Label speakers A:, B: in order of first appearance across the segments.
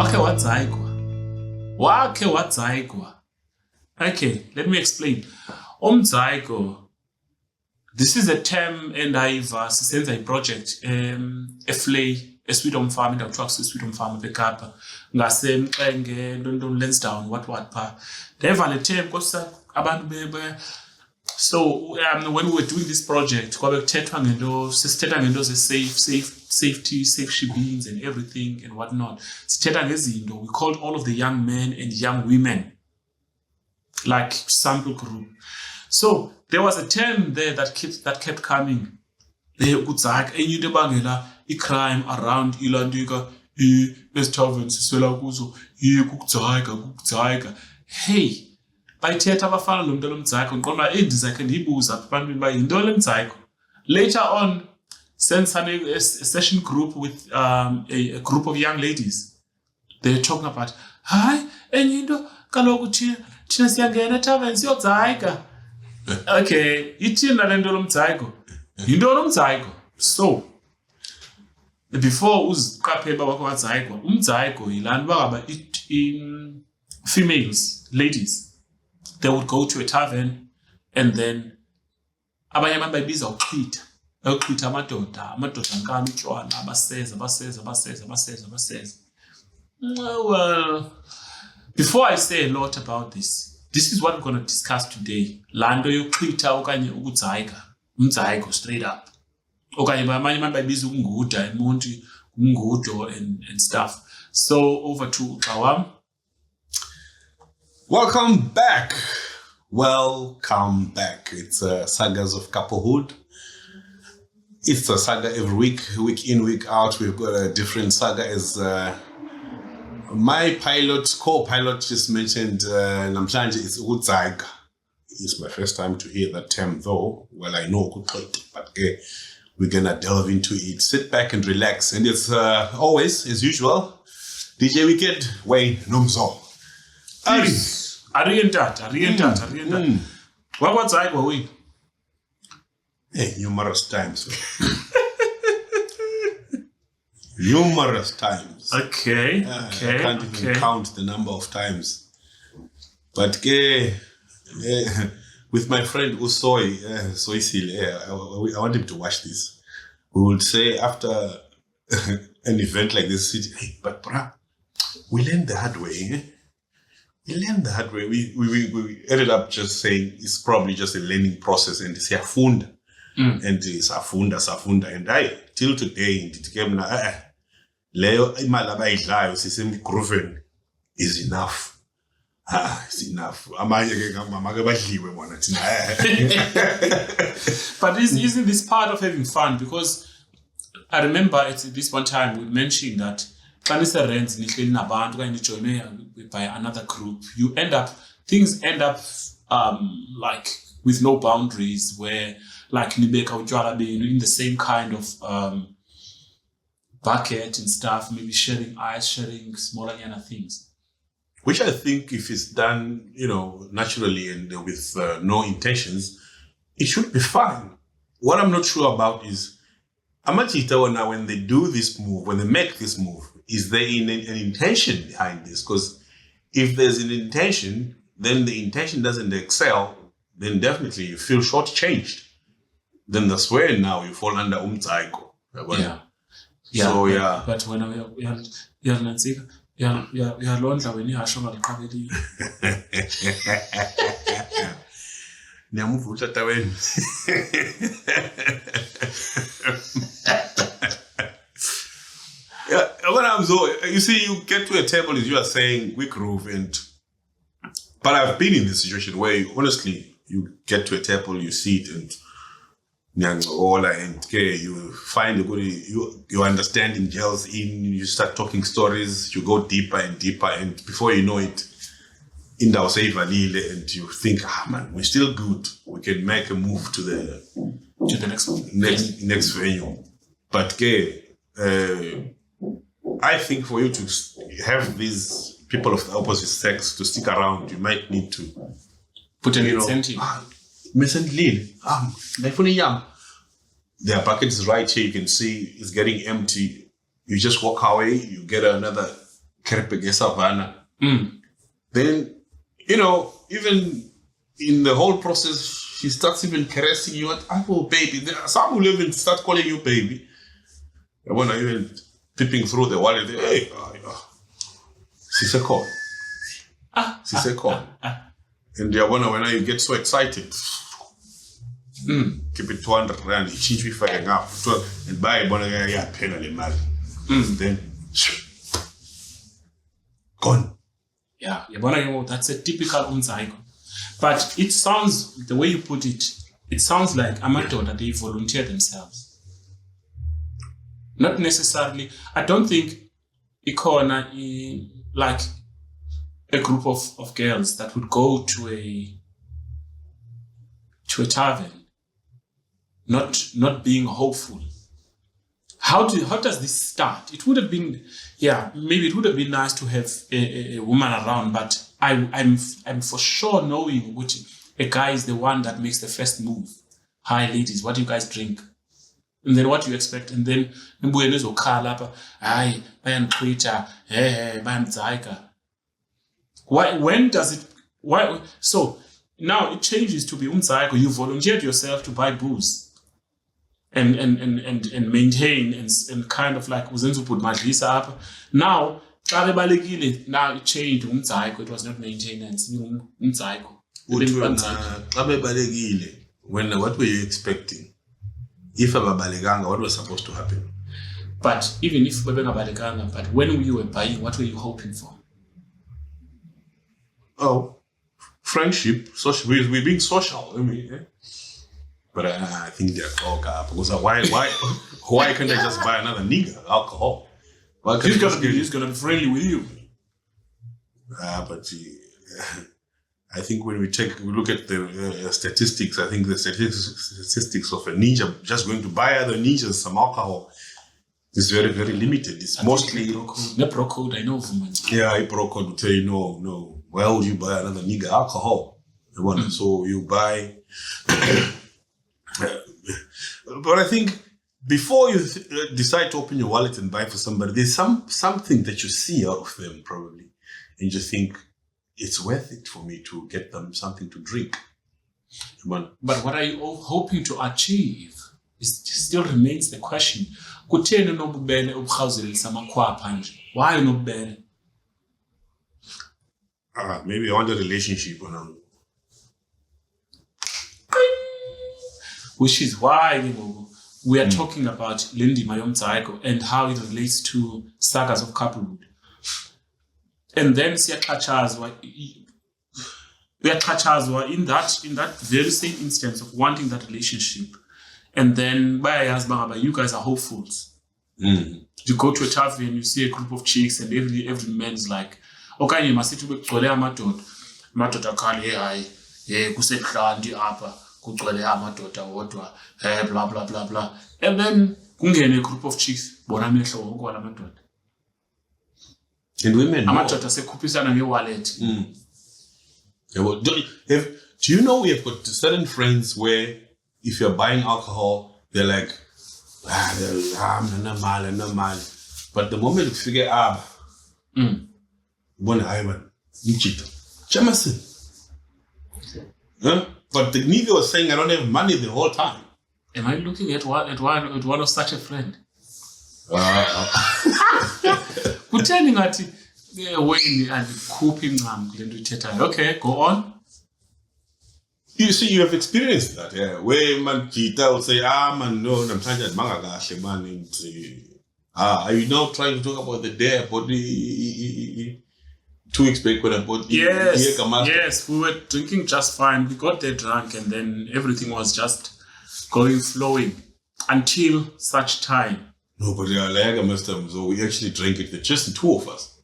A: Ukudzaiga. Okay, let me explain. Ukudzaiga. This is a term and I've since a project a flay a Sweden farm in the trucks a Sweden farm bekapa ngase mxenge London Lansdowne what pa they have a term kosa abantu bebe. So when we were doing this project kwabe kuthethwa ngento sisithetha ngento safety safe shipments and everything and whatnot. Sithetha ngezinto we called all of the young men and young women like sample group. So there was a term there that kept coming. Ukudzaiga enye into ebangela crime around ilandika ezitaverns siswela kuzo ukudzaiga. Hey, bayithetha abafana lo muntu lomdzaiga ngiqonda endizakhe ndiyibuza abantu ba yinto lemdzaiga. Later on since a session group with a group of young ladies, they're talking about hayi enye into kaloku thina siyangena taverns yodzaiga. Okay, ithina lento lomdzaiga. Yinto lomdzaiga. So before uziqaphela bakho wadzaiga, umdzaiga yilana bakaba in females, ladies, they would go to a tavern and then abanye abantu bayibiza ukuxhwitha. Ukuxhwitha amadoda nkana utshwala abaseza. Well, before I say a lot about this is what we're going to discuss today. Lando yokuxhwitha okanye ukudzaiga. Umdzaiga straight up. Okanye abanye abantu bayibiza ukunguda umuntu ungudo and stuff. So over to Xawam.
B: Welcome back. It's Sagas of Couplehood. It's a saga every week in, week out. We've got a different saga as my co-pilot just mentioned, namhlanje it's Ukudzaiga. It's my first time to hear that term though. Well, I know Ukuxhwitha, but we're gonna delve into it. Sit back and relax. And it's always, as usual, DJ Wicked, Wayne Nomzo.
A: Arientata. What's I going?
B: Hey, numerous times. Numerous times.
A: Okay.
B: I can't even count the number of times. But with my friend Usoy, I want him to watch this. We would say after an event like this, hey, but brah, we learned the hard way. We learned the hard way. We ended up just saying it's probably just a learning process and it's siyafunda. And safunda. And till today, leyo imali abayidlayo sisemgroven is enough. It's enough.
A: But isn't this part of having fun? Because I remember at this one time we mentioned that by another group, things end up like with no boundaries, where like Nibeka Ujwala being in the same kind of bucket and stuff, maybe sharing ice, sharing smaller things.
B: Which I think if it's done, naturally and with no intentions, it should be fun. What I'm not sure about is, Amachita when they do this move, when they make this move, is there an intention behind this? Because if there's an intention, then the intention doesn't excel, then definitely you feel shortchanged. Then that's where now you fall under Ukudzaiga.
A: Yeah.
B: So
A: But when we are lonely when you are showing the comedy.
B: You see, you get to a table as you are saying, we groove, but I've been in this situation where you get to a table, you sit and you find your understanding gels in, you start talking stories, you go deeper and deeper, and before you know it, and you think, man, we're still good. We can make a move to the next venue. But I think for you to have these people of the opposite sex to stick around, you might need to
A: put an incentive.
B: Their bucket is right here. You can see it's getting empty. You just walk away. You get another Kerpege Savannah.
A: Mm.
B: Then, even in the whole process, she starts even caressing you. Oh, baby. There are some who even start calling you baby. When I even peeping through the wallet, hey, Siseko. Siseko. And when you get so excited, keep it 200 rand, you change me fire up, and buy a penalty man. Then, gone.
A: Yeah, that's a typical Ukudzaiga. But it sounds, the way you put it, it sounds like amadoda, they volunteer themselves. Not necessarily. I don't think ikona like a group of girls that would go to a tavern, not being hopeful. How does this start? It would have been, maybe it would have been nice to have a woman around, but I'm for sure knowing which a guy is the one that makes the first move. Hi ladies, what do you guys drink? And then what do you expect? And then why? So now it changes to be Ukudzaiga. You volunteered yourself to buy booze and maintain and kind of like uzenza put madlisa up. Now it changed to Ukudzaiga. It was not maintenance. Ukudzaiga.
B: What were you expecting? If ababalekanga, what was supposed to happen?
A: But even if babengabalekanga, but when you were buying, what were you hoping for?
B: Oh, friendship, social. We're being social. But I think they're all up because why can't I just buy another nigga alcohol?
A: He's gonna be friendly with you.
B: But I think when we look at the statistics, I think the statistics of a ninja just going to buy other ninjas some alcohol is very, very limited. It's mostly
A: pro code. I know from
B: pro code will tell you no. Why would you buy another nigga alcohol? So you buy. But I think before you decide to open your wallet and buy for somebody, there's something that you see out of them probably, and you think it's worth it for me to get them something to drink.
A: But what are you hoping to achieve? It still remains the question. Why not?
B: Maybe I want a relationship.
A: Which is why we are talking about Lindima Ukudzaiga and how it relates to sagas of couplehood. And then we are in that very same instance of wanting that relationship. And then you guys are hopefuls. You go to a tavern, you see a group of chicks, and every man is like, okay, you must be madoda kali kusehlandi apa kugcwele amadoda wodwa blah blah blah blah, and then kungene a group of chicks bona amehlo wonke wala madoda.
B: And women
A: amadoda sekhuphisana nge-wallet.
B: Do you know we have got certain friends where if you're buying alcohol, they're like, normal. But the moment you figure out, Ivan, Jamison. But the nigga was saying I don't have money the whole time.
A: Am I looking at one of such a friend? Kuteni ngathi when andikhuphi incam kule nto ithethayo. Okay, go on.
B: You see, you have experienced that, yeah. Where man Gita will say, man, no, namhlanje adimanga kahle man. Are you now trying to talk about the day about the 2 weeks back when I bought
A: Yes, we were drinking just fine. We got there drunk and then everything was just flowing until such time.
B: No, but so we actually drank it, just the 2 of us.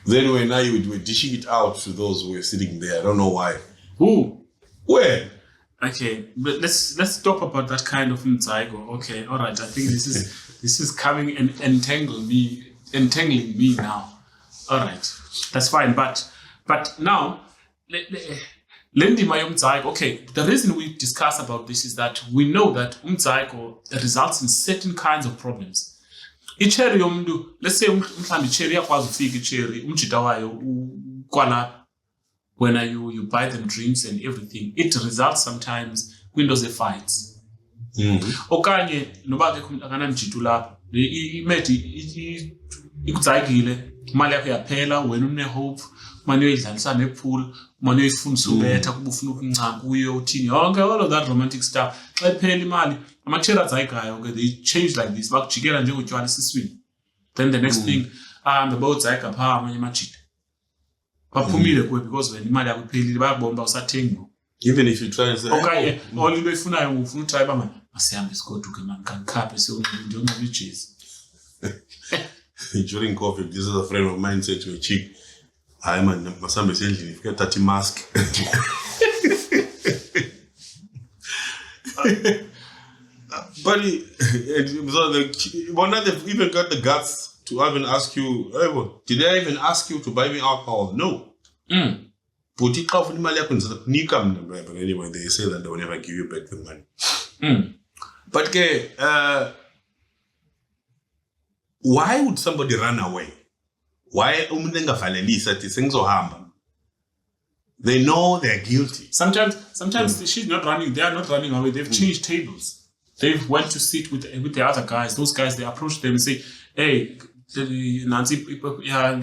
B: Then when we were dishing it out to those who were sitting there, I don't know why.
A: Who?
B: Where?
A: Okay, but let's talk about that kind of Ukudzaiga. Okay, all right. I think this is coming and entangling me now. All right, that's fine. But now, Lindima Ukudzaiga. Okay, the reason we discuss about this is that we know that Ukudzaiga results in certain kinds of problems. icherry yomntu, let's say mhlambi icherry yakwazi ufika icherry umjita wayo kwalapha when you buy them drinks and everything, it results sometimes kwinto ze-fights. Okanye noba ke akanamjita lapha imethi ikudzaigile imali yakho yaphela wena une-hope umane uyoyidlalisa nepool umane uyoyifundisa ubetha kuba ufuna ukunca kuyo uthini yonke all of that romantic stuff xa iphela imali ama-cherry adzaigayo ke they change like this bakujikela njengotywala esiswini then the next thing ahambe bayodzaiga phaa amanye amajita baphumile kuwe because wena imali yakho iphelile bayakubona uba usathengi ngoku.
B: Even if you try and say,
A: okanye all into oyifunayo ngufuna utry uba masihambe sigoduke mani kandikhaphe ndiyonxiba ijezi.
B: During COVID, this is a friend of mine said to a chick, "Hi man, masambe sendlini, forget that mask." But they've even got the guts to even ask you, hey, did I even ask you to buy me alcohol? No. But anyway, they say that they will never give you back the money. But why would somebody run away? Why they know they're guilty.
A: Sometimes she's not running. They are not running away. They've changed tables. They went to sit with the other guys. Those guys, they approach them and say, "Hey, Nancy,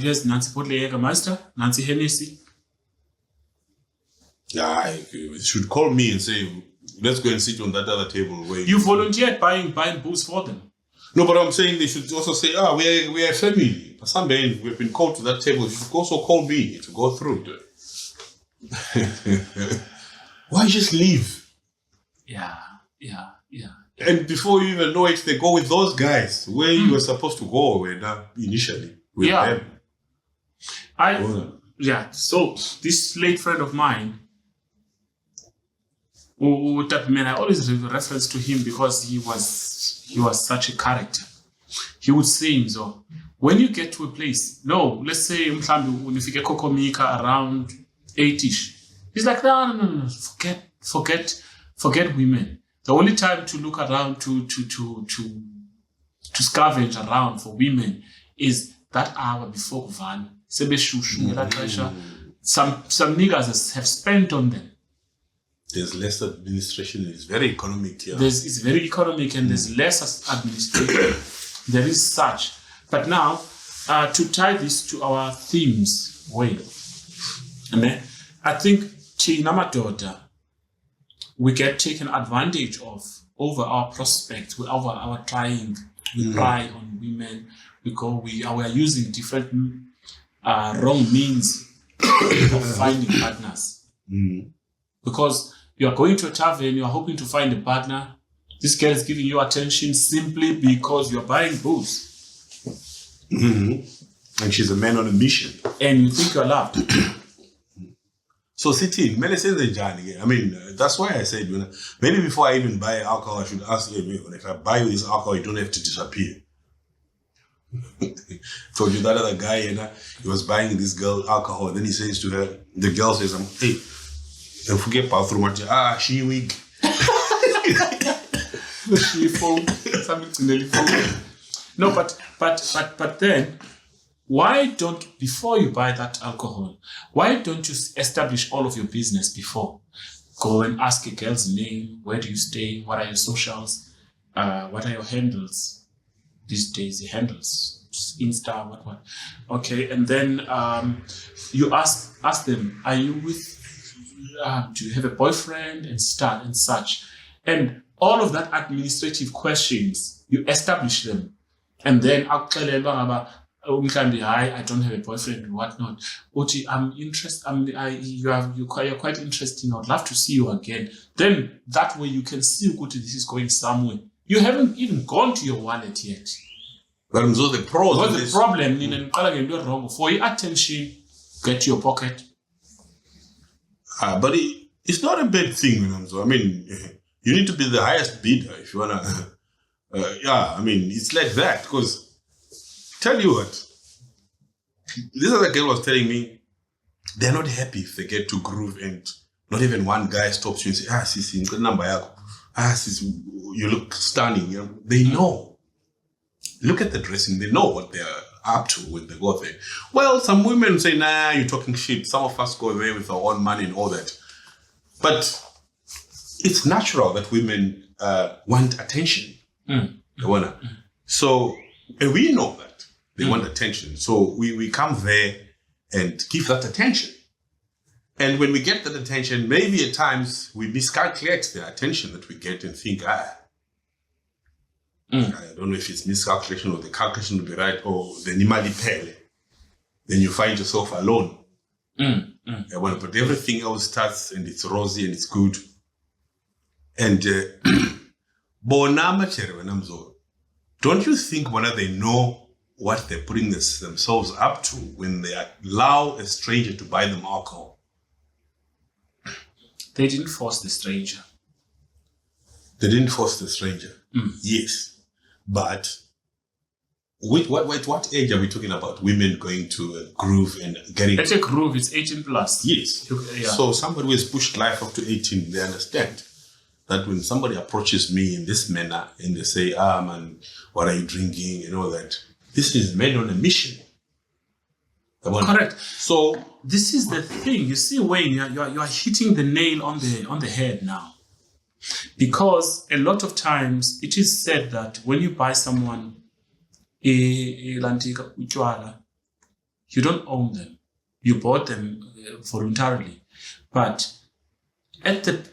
A: yes, Nancy Potlayega Master, Nancy Hennessy."
B: Yeah, you should call me and say, "Let's go and sit on that other table." Where
A: you volunteered buying booze for them.
B: No, but I'm saying they should also say, we are a family. Someday we've been called to that table. You should also call me to go through. Why just leave?
A: Yeah.
B: And before you even know it, they go with those guys where you were supposed to go initially. With them.
A: So this late friend of mine, I always reference to him because he was such a character. He would say, so when you get to a place, let's say if you get Kokomika around 8ish, he's like, no, forget women. The only time to look around to scavenge around for women is that hour before Kuvan. Some niggas have spent on them.
B: There's less administration. It's very economic here.
A: It's very economic and there's less administration. There is such. But now, to tie this to our themes, I think Chinamadoda, we get taken advantage of over our prospects, over our trying. We pry on women. We are using different wrong means of finding partners. Because you are going to a tavern, you are hoping to find a partner. This girl is giving you attention simply because you are buying booze.
B: And she's a man on a mission.
A: And you think you are loved.
B: So, Siti, I mean, that's why I said, maybe before I even buy alcohol, I should ask you, if I buy you this alcohol, you don't have to disappear. Told you that other guy, he was buying this girl alcohol. Then he says to her, the girl says, "Hey, don't forget bathroom." She weak.
A: She phone, something to the phone. No, but then, why don't, before you buy that alcohol, why don't you establish all of your business before? Go and ask a girl's name, where do you stay, what are your socials, what are your handles? These days, the handles, Insta, what. Okay, and then you ask them, are you with, do you have a boyfriend, and start and such. And all of that administrative questions, you establish them. And then I don't have a boyfriend and whatnot. Oti, I'm interested. You're quite interesting. I'd love to see you again. Then that way you can see this is going somewhere. You haven't even gone to your wallet yet.
B: But the pros.
A: What's the problem? For your attention, get to your pocket.
B: But it's not a bad thing. I mean, you need to be the highest bidder if you wanna. I mean, it's like that because. Tell you what. This other girl was telling me, they're not happy if they get to groove and not even one guy stops you and says, Sisi, number yako. Sisi, you look stunning. They know. look at the dressing. They know what they're up to when they go there. Well, some women say, nah, you're talking shit. Some of us go there with our own money and all that. But it's natural that women want attention. They wanna. So, and we know that they want attention. So we come there and give that attention. And when we get that attention, maybe at times we miscalculate the attention that we get and think, I don't know if it's miscalculation or the calculation will be right or the nimali pele. Then you find yourself alone. But everything else starts and it's rosy and it's good. And don't you think whether they know what they're putting themselves up to when they allow a stranger to buy them alcohol?
A: They didn't force the stranger.
B: They didn't force the stranger. Yes. But what age are we talking about? Women going to a groove and getting...
A: At a groove, it's 18 plus.
B: Yes.
A: Yeah.
B: So somebody who has pushed life up to 18, they understand that when somebody approaches me in this manner and they say, man, what are you drinking and all that, this is men on a mission.
A: Correct.
B: So
A: this is the thing. You see, Wayne, you are hitting the nail on the head now. Because a lot of times it is said that when you buy someone you don't own them. You bought them voluntarily. But at the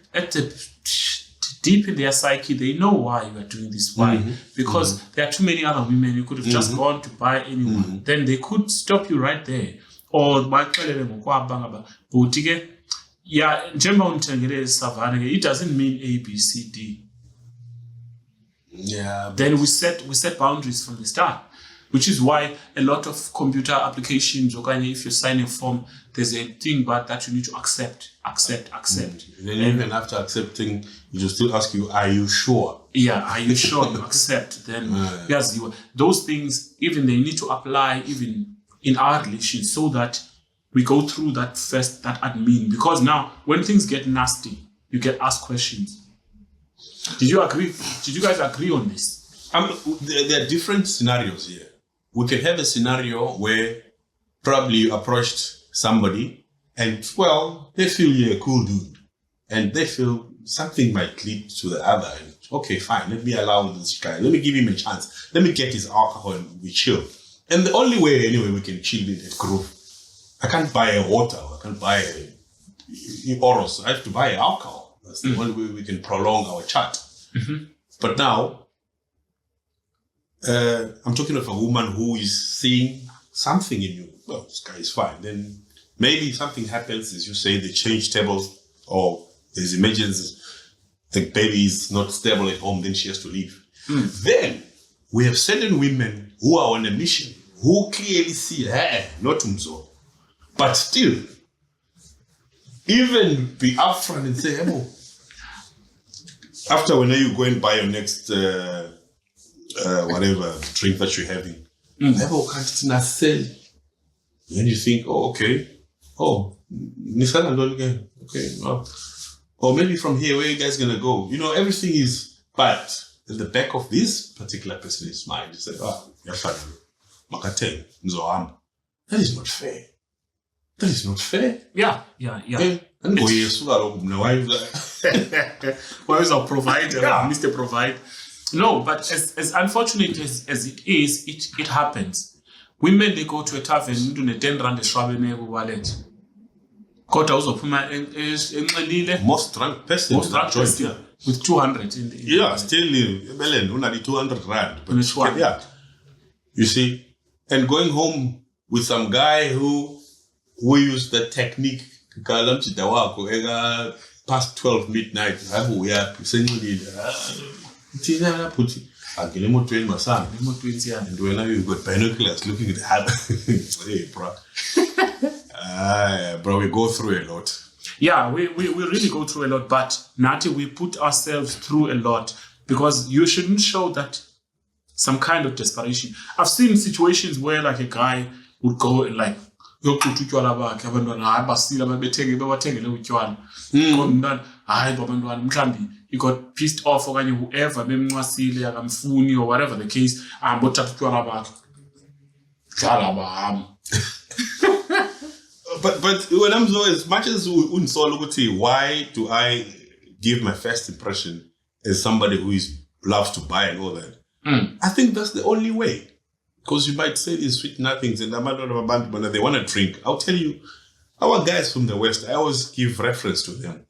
A: deep in their psyche, they know why you are doing this. Why? Because there are too many other women. You could have just gone to buy anyone. Then they could stop you right there. Or yeah, it doesn't mean A, B, C, D.
B: Yeah.
A: Then we set boundaries from the start, which is why a lot of computer applications, or if you sign a form, there's a thing but that you need to accept.
B: Then even after accepting, you just still ask you, are you sure?
A: Yeah, are you sure you accept? Then yes, those things, even they need to apply even in our relations so that we go through that admin. Because now when things get nasty, you get asked questions. Did you agree? Did you guys agree on this?
B: There are different scenarios here. We can have a scenario where probably you approached somebody and, well, they feel you're a cool dude and they feel something might lead to the other. And, okay, fine, let me allow this guy. Let me give him a chance. Let me get his alcohol and we chill. And the only way, anyway, we can chill in a group. I can't buy a water. I can't buy a oros. I have to buy alcohol. That's the only way we can prolong our chat. But now, I'm talking of a woman who is seeing something in you. Well, this guy is fine. Then maybe something happens, as you say, they change tables, or there's emergency, the baby is not stable at home, then she has to leave. Then we have certain women who are on a mission, who clearly see, hey, not umzo. But still, even be upfront and say, hey, after when you go and buy your next whatever drink that you're having, then you think, oh, okay. Oh, again. Okay. Well, or maybe from here, where you guys gonna go? You know, everything is, but at the back of this particular person's mind, you say, that is not fair. That is not fair.
A: Yeah. Why is our provider, Mr. Provide? No, but as unfortunate as it is, it happens. Women, they go to a tavern, do a 10 rand a shrabe wallet.
B: Most drunk person
A: with 200 in the
B: still only 200 rand. But yeah, you see, and going home with some guy who used the technique past 12 midnight. We are essentially and when you've got binoculars looking at the hey, bro, we go through a lot.
A: Yeah, we really go through a lot, but Nati, we put ourselves through a lot because you shouldn't show that some kind of desperation. I've seen situations where like a guy would go and like yokuxutha utywala bakhe abantwana hayi basile babathengele utywala umntwana hayi abantwana mhlawumbi he got pissed off okanye whoever bemncwasile akamfuni or whatever the case ahamba othatha utywala bakhe jala bahamba.
B: But when I'm so, as much as unsolo ukuthi, why do I give my first impression as somebody who loves to buy and all that? I think that's the only way. Because you might say these sweet nothings and they want to drink. I'll tell you, our guys from the West, I always give reference to them.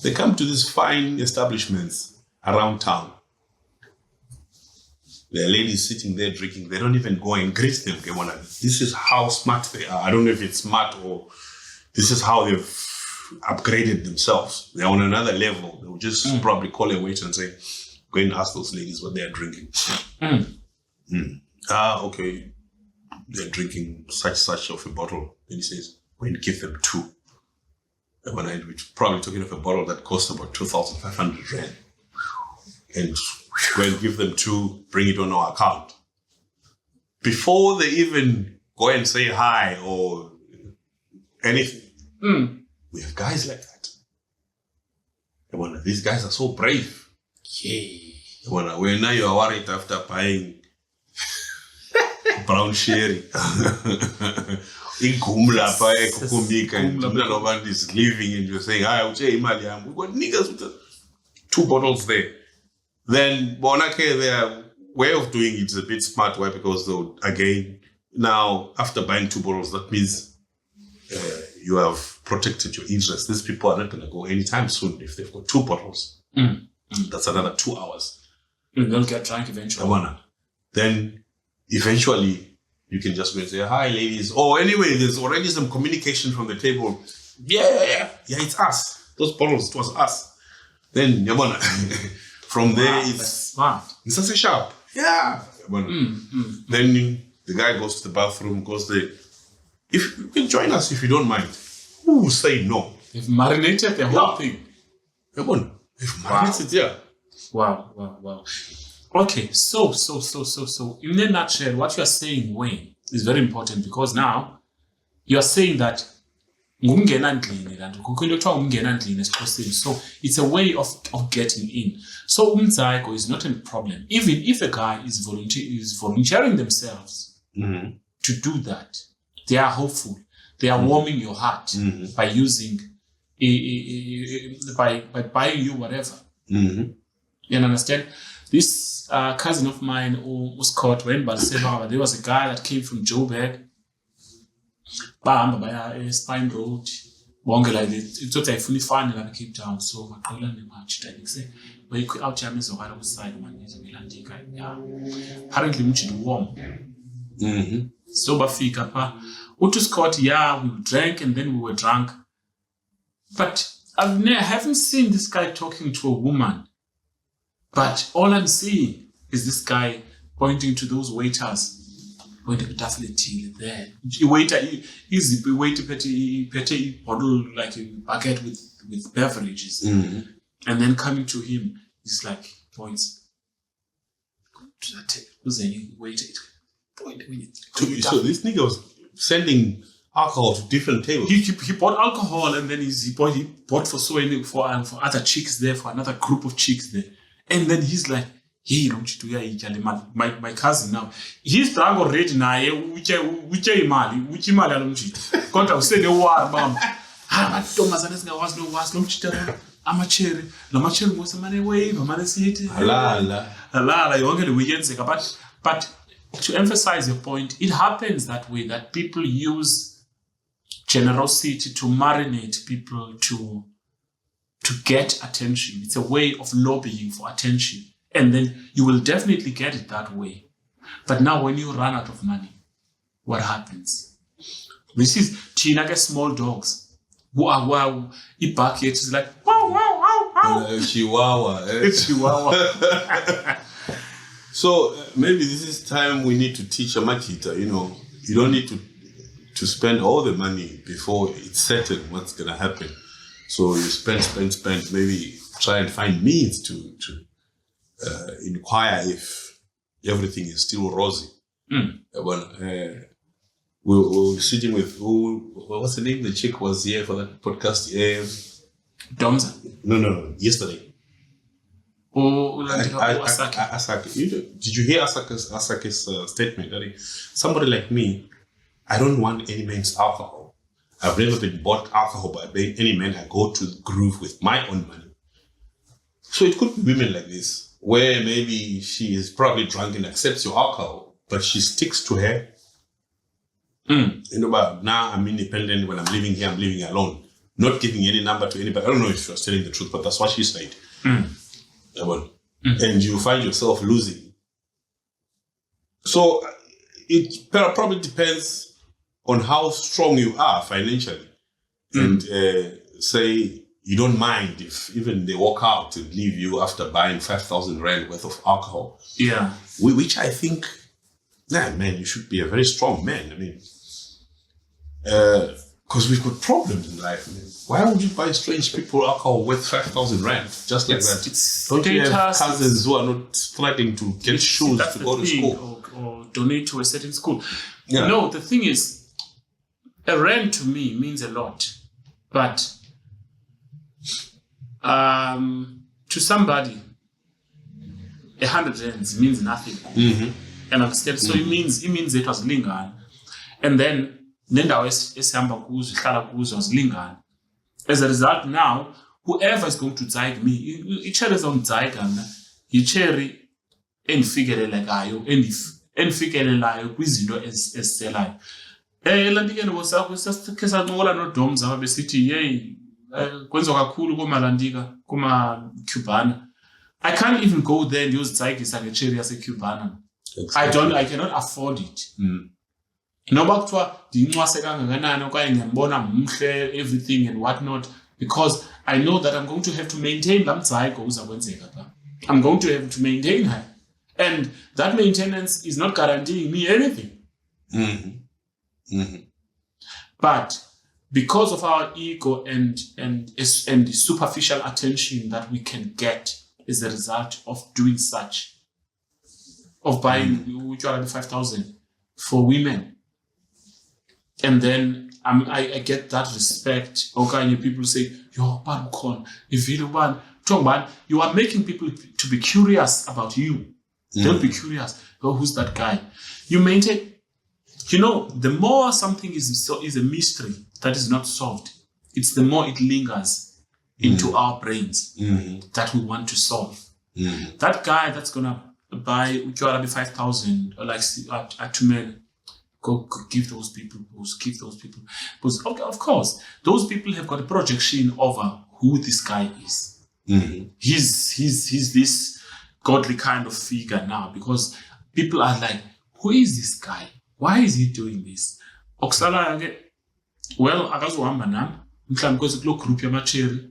B: They come to these fine establishments around town. There are ladies sitting there drinking. They don't even go and greet them. This is how smart they are. I don't know if it's smart or this is how they've upgraded themselves. They're on another level. They'll just probably call a waiter and say, go and ask those ladies what they are drinking. Okay. They're drinking such of a bottle. Then he says, go and give them 2. And when we're probably talking of a bottle that costs about 2,500 rand. And go and give them 2, bring it on our account. Before they even go and say hi or anything, we have guys like that. These guys are so brave. When now you are worried after buying brown sherry. In Kumla, Kukumika, and Kumla is leaving, and you're saying, hi, we got niggas with 2 bottles there. Then, Bonake, their way of doing it is a bit smart. Why? Because, again, now, after buying 2 bottles, that means you have protected your interest. These people are not going to go anytime soon if they've got 2 bottles. That's another 2 hours.
A: They'll get drunk eventually.
B: Then, eventually, you can just go and say, hi, ladies. Or anyway, there's already some communication from the table. Yeah, it's us. Those bottles, it was us. Then, from there, it's
A: smart.
B: It's such a sharp. Yeah. Then the guy goes to the bathroom, goes there. If you can join us, if you don't mind. Who will say no?
A: They've marinated the whole thing.
B: They've marinated, yeah.
A: Wow. Okay, so in a nutshell, what you are saying, Wayne, is very important because now you are saying that so it's a way of getting in. So Ukudzaiga is not a problem. Even if a guy is volunteering themselves to do that, they are hopeful. They are warming your heart by using by buying you whatever. You understand? This cousin of mine who was caught when there was a guy that came from Joburg. Bahamba Spine Road. Bonke like it thought I fully fun in Cape Town, so maqola nematch like say we out jam izokala kuside man izomilandika. Apparently much warm. So bafika pa uthi Scott, we drank and then we were drunk. But I haven't seen this guy talking to a woman. But all I'm seeing is this guy pointing to those waiters. Definitely there. Waiter, easy. Waiter, petty bottle like a bucket with beverages, and then coming to him, he's like points. Who's any waiter? Point.
B: So this nigga was sending alcohol to different tables.
A: He bought alcohol and then he bought for other chicks there, for another group of chicks there, and then he's like. Hey, don't you do my cousin now. He's drunk already now. Which imali alomchita. Konta usele war bam. Mantombazane singawazi no was lomchita amachere. Lamachere ngosemane wave, amane sithi. Halala yonke le kuyenzeka but to emphasize your point, it happens that way that people use generosity to marinate people to get attention. It's a way of lobbying for attention. And then you will definitely get it that way. But now when you run out of money, what happens? This is Chinaga small dogs. Wow. The bucket is like, wow.
B: Chihuahua.
A: Chihuahua.
B: So maybe this is time we need to teach Amakita, you don't need to spend all the money before it's certain what's going to happen. So you spend, maybe try and find means to inquire if everything is still rosy. we were sitting with what's the name? The chick was here for that podcast.
A: Domza.
B: No, yesterday.
A: Asake.
B: Asake. Did you hear Asake's statement? That somebody like me, I don't want any man's alcohol. I've never been bought alcohol by any man. I go to the groove with my own money. So it could be women like this, where maybe she is probably drunk and accepts your alcohol, but she sticks to her. But now I'm independent. When I'm living here, I'm living alone. Not giving any number to anybody. I don't know if she was telling the truth, but that's what she said. And you find yourself losing. So it probably depends on how strong you are financially. And say you don't mind if even they walk out and leave you after buying 5,000 rand worth of alcohol.
A: Yeah.
B: Which I think, man, you should be a very strong man. I mean, because we've got problems in life. Man. Why would you buy strange people alcohol worth 5,000 rand just like that? Don't you have cousins who are not struggling to get shoes to go to school
A: or donate to a certain school?
B: Yeah.
A: No, the thing is, a rand to me means a lot, but to somebody, 100 rands means nothing. And understand? So it means it was lingana, and then. Nendawo esihamba kuzo ihlala kuzo azilingani. As a result, now whoever is going to dzaiga me, icherry ezongidzaiga mna yicherry endifikelelekayo endifikelelayo kwizinto eziselayo. Lanti ke ndibosakho sasike sancokola noDoms aba besithi hey kwenziwa kakhulu komalantika kuma-Cubana. I can't even go there ndiyozidzayigisa ngecherry yase-Cubana. I cannot afford it. Noba kuthiwa ndincwase kangakanani okanye ngiyambona mhle everything and whatnot, because I know that I'm going to have to maintain laa mdzaigo uza kwenzeka pha. I'm going to have to maintain her, and that maintenance is not guaranteeing me anything. But because of our ego and the superficial attention that we can get as a result of doing such, of buying 5,000 for women. And then I get that respect. Okay, people say, yo, you are making people to be curious about you. They'll be curious. Oh, who's that guy? You maintain, the more something is a mystery that is not solved, it's the more it lingers into our brains that we want to solve. That guy that's going to buy 5,000 or like at men, Go give those people. Because of course, those people have got a projection over who this guy is. He's this godly kind of figure now, because people are like, who is this guy? Why is he doing this? Okusala well, akazohamba nami mhlawumbe because kulo group yamacherry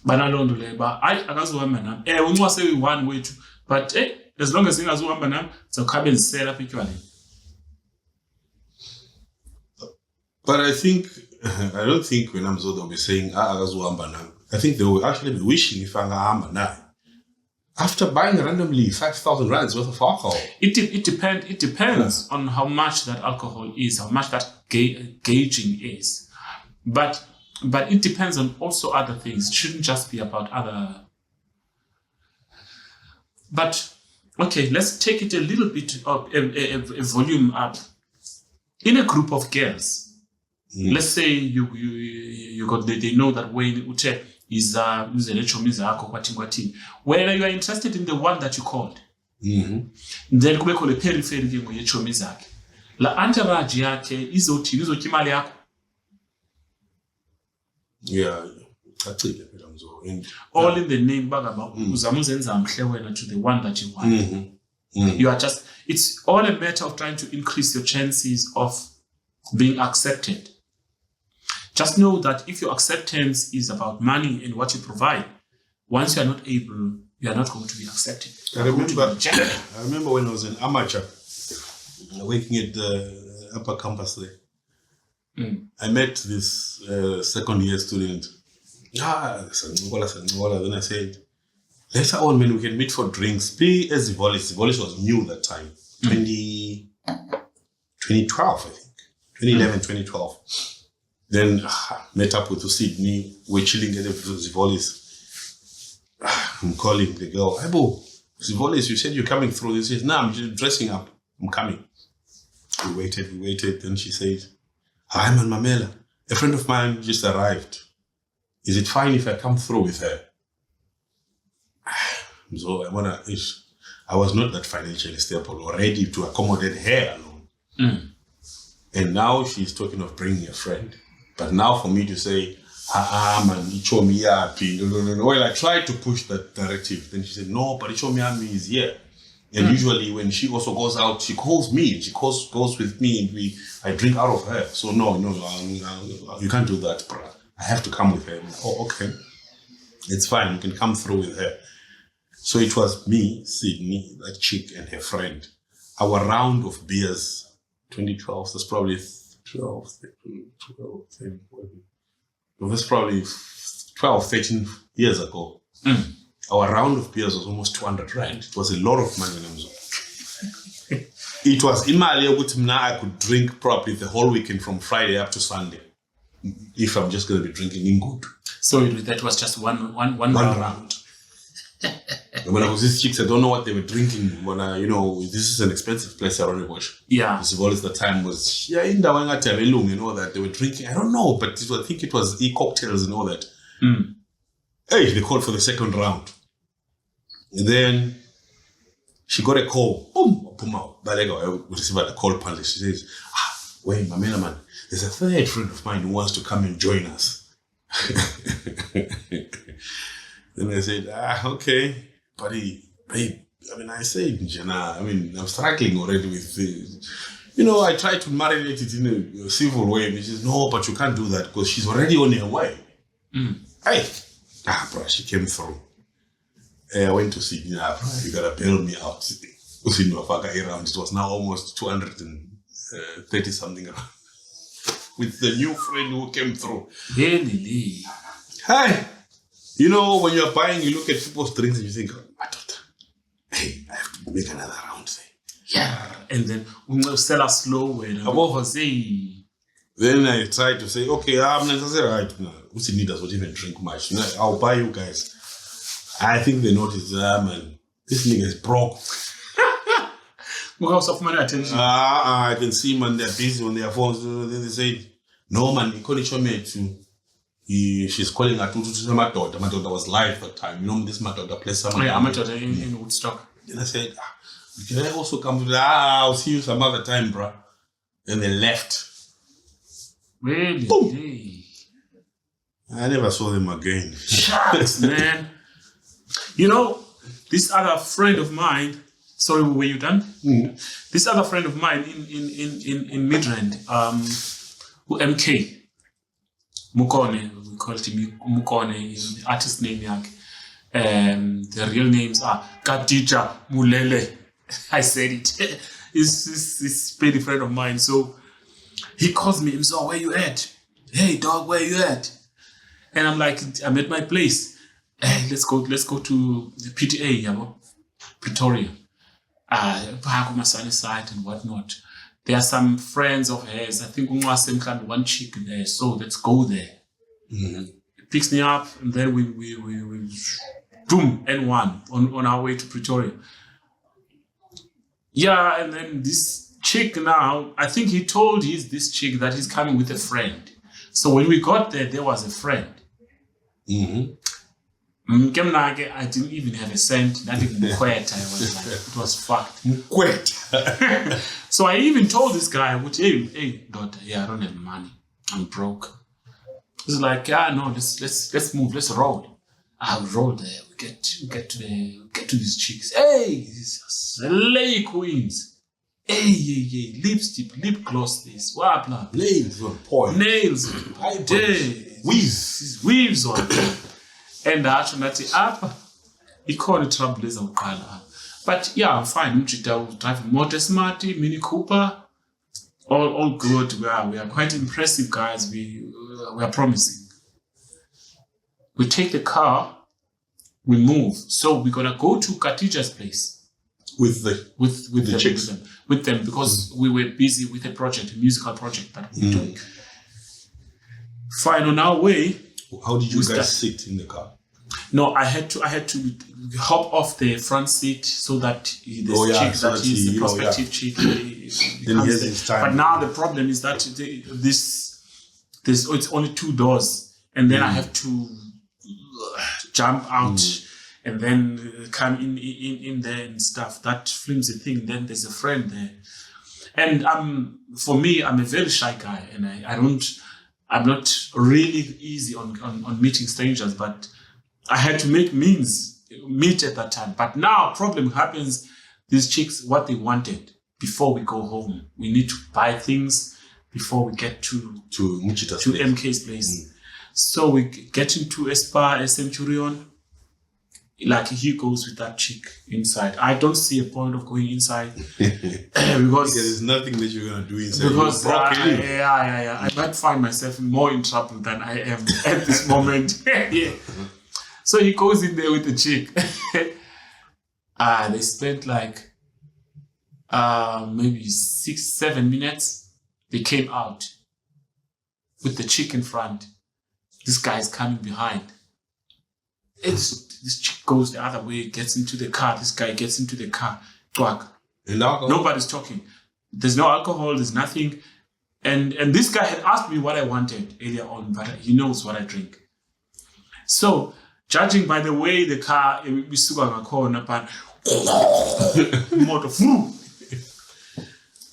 A: banalondo le ba akazohamba nami uncwase uyi-1 wethu, but as long as engazohamba nami sizokhabe ndisela apha etywaleni.
B: But I don't think when I'm they'll be saying, I think they will actually be wishing if I'm now. After buying randomly 5,000 rands worth of alcohol.
A: It depends on how much that alcohol is, how much that gauging is. But it depends on also other things. It shouldn't just be about other. But okay, let's take it a little bit up, a volume up. In a group of girls, let's say you got they know that Wayne Ute is whether you are interested in the one that you called, then kubekho le periphery ke ngoyechomi zakhe la entourage yakhe izothini izotya imali yakho.
B: Yeah,
A: all in the name bagaba uzama uzenza mhle wena to the one that you want. You are just, it's all a matter of trying to increase your chances of being accepted. Just know that if your acceptance is about money and what you provide, once you are not able, you are not going to be accepted.
B: I remember when I was an amateur, working at the upper campus there. I met this second year student. Then I said, later on when we can meet for drinks, be as Zivolis was new that time, 2012 I think. 2011, 2012. Then met up with Sydney. We're chilling at the Zivolis. I'm calling the girl. Hey, Bo, Zivolis, you said you're coming through. She says, no, I'm just dressing up. I'm coming. We waited. Then she said, hi, man, Mamela. A friend of mine just arrived. Is it fine if I come through with her? So I was not that financially stable or ready to accommodate her alone. And now she's talking of bringing a friend. But now for me to say, man, no. Well, I tried to push that directive. Then she said, no, but Ichomiami is here. And usually when she also goes out, she calls me. She goes with me and I drink out of her. So no, you can't do that, bro. I have to come with her. Oh, okay. It's fine. You can come through with her. So it was me, Sydney, that chick, and her friend. Our round of beers, 2012, that's probably 12, 13. That's probably 12, 13 years ago. Our round of beers was almost 200 rand. It was a lot of money. It was in Mali, I could drink probably the whole weekend from Friday up to Sunday. If I'm just going to be drinking in good.
A: So that was just one round.
B: When I was these chicks, I don't know what they were drinking. When this is an expensive place around the bush.
A: Yeah.
B: This was the time was in the that they were drinking. I don't know, but I think it was cocktails and all that. Hey, they called for the second round. And then she got a call. Boom out. I received a call. She says, wait, Mamela, man, there's a third friend of mine who wants to come and join us. Then I said, okay, buddy, babe. I said, I'm struggling already with this. I tried to marinate it in a civil way. And she says, no, but you can't do that because she's already on her way. Hey, bro, she came through. I went to Sydney, bro, you gotta bail me out. It was now almost 230 something around. With the new friend who came through.
A: Really?
B: Hey! When you're buying, you look at people's drinks and you think, my daughter, hey, I have to make another round there.
A: Yeah. And then we'll sell us slow.
B: Then I tried to say, okay, I'm not right now. Usini does not even drink much. I'll buy you guys. I think they noticed, man, this nigga is broke. I can see, man, they're busy on their phones. Then they say, no, man, you can't show me to. She's calling her to my daughter. My daughter was live at the time. This my daughter plays some.
A: Yeah, my daughter in Woodstock.
B: Then I said, can I also come? I'll see you some other time, bro. And they left.
A: Really?
B: Boom. I never saw them again.
A: Shucks, man. This other friend of mine. Sorry, were you done? This other friend of mine in Midrand, MK. Mukone, we call him Mukone, artist name yak. The real names are Kadija Mulele. I said it. He's a friend of mine. So he calls me, so where you at? Hey dog, where you at? And I'm like, I'm at my place. Hey, let's go to the PTA, Pretoria. My son's side and whatnot. There are some friends of hers. I think one chick there. So let's go there. It picks me up, and then we boom, N1 on our way to Pretoria. Yeah, and then this chick now, I think he told this chick that he's coming with a friend. So when we got there was a friend. I didn't even have a cent, not even Ukuxhwitha. I was like, it was fucked.
B: Ukuxhwitha.
A: So I even told this guy, hey, daughter, I don't have money. I'm broke. He's like, no, let's move, let's roll. I'll roll there. We get to these chicks. Hey, these slay queens. Hey, lipstick, lip gloss, this, what, blah.
B: Nails on point.
A: Nails. Weaves on. And actually, he called it trouble as a But yeah, I'm fine. I'm driving motor smarty, Mini Cooper, all good. We are quite impressive guys. We are promising. We take the car, we move. So we're gonna go to Khadija's place
B: with the chicks.
A: with them because we were busy with a project, a musical project that we were doing. Fine, on our way.
B: How did you guys sit in the car?
A: No, I had to hop off the front seat so that the prospective chick.
B: Then he has his time.
A: But now the problem is that it's only 2 doors, and then I have to jump out and then come in there and stuff. That flimsy thing. Then there's a friend there, and for me, I'm a very shy guy, and I'm not really easy on meeting strangers, but I had to meet at that time. But now problem happens, these chicks, what they wanted before we go home. We need to buy things before we get to MK's place. So we get into a spa, a Centurion. Like he goes with that chick inside. I don't see a point of going inside because
B: there's nothing that you're gonna do inside.
A: Because I might find myself more in trouble than I am at this moment. Yeah. So he goes in there with the chick. They spent like maybe 6-7 minutes. They came out with the chick in front. This guy is coming behind. This chick goes the other way, gets into the car. This guy gets into the car. Nobody's talking. There's no alcohol. There's nothing. And this guy had asked me what I wanted earlier on, but he knows what I drink. So, judging by the way the car,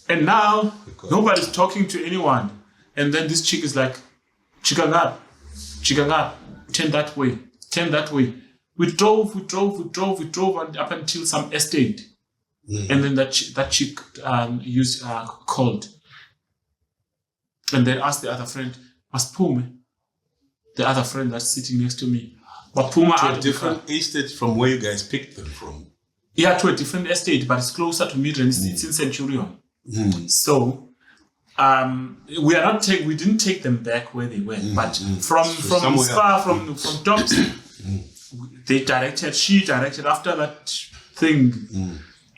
A: and now nobody's talking to anyone. And then this chick is like, Chikangap, turn that way. We drove and up until some estate. And then that chick called. And then asked the other friend, Maspume, the other friend that's sitting next to me.
B: To a different estate from where you guys picked them from?
A: Yeah, to a different estate, but it's closer to Midrand. It's in Centurion. So we didn't take them back where they were, but from Spa, from Tops, she directed after that thing.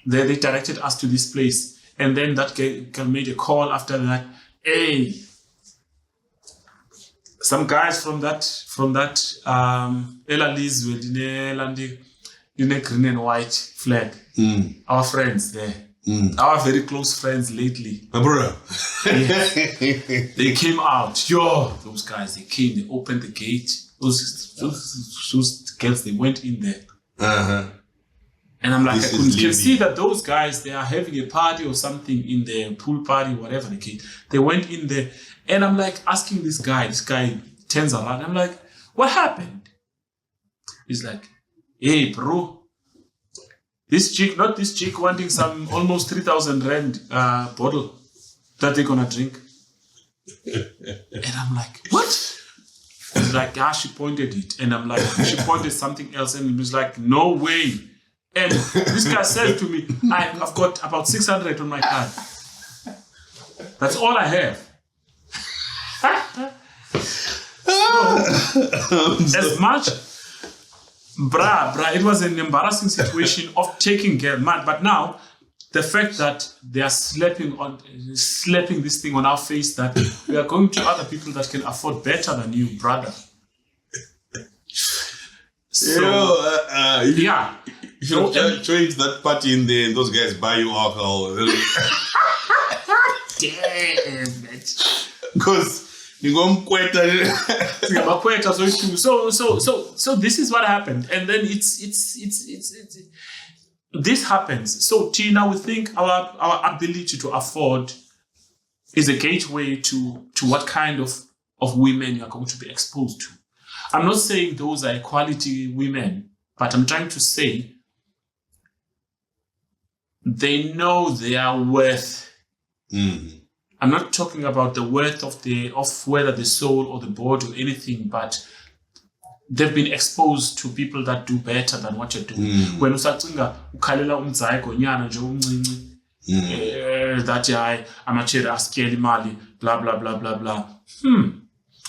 A: They directed us to this place, and then that girl made a call after that. Hey, some guys from that Elaliz with the green and white flag. Our friends there. Our very close friends lately.
B: My brother.
A: They came out. Those guys, they came, they opened the gate. Those girls, they went in there. And I'm like, can see that those guys, they are having a party or something in the pool party, whatever the case. They went in there. And I'm like asking this guy turns around. I'm like, what happened? He's like, hey, bro. Not this chick wanting some almost 3,000 rand bottle that they're gonna drink. And I'm like, what? He's like, she pointed it. And I'm like, she pointed something else. And he was like, no way. And this guy said to me, I've got about 600 on my card. That's all I have. So, as much, it was an embarrassing situation of taking girl mad. But now, the fact that they are slapping this thing on our face, that we are going to other people that can afford better than you, brother. So, yeah.
B: You should join that party in there and those guys buy you alcohol.
A: Damn it.
B: Because
A: so this is what happened. And then this happens. So Tina, we think our ability to afford is a gateway to what kind of women you are going to be exposed to. I'm not saying those are quality women, but I'm trying to say they know their worth. I'm not talking about the worth of whether the soul or the body or anything, but they've been exposed to people that do better than what you're doing. When usacinga ukhalela umdzaigo nyana nje umncinci that amachere askeli mali blah blah blah blah blah.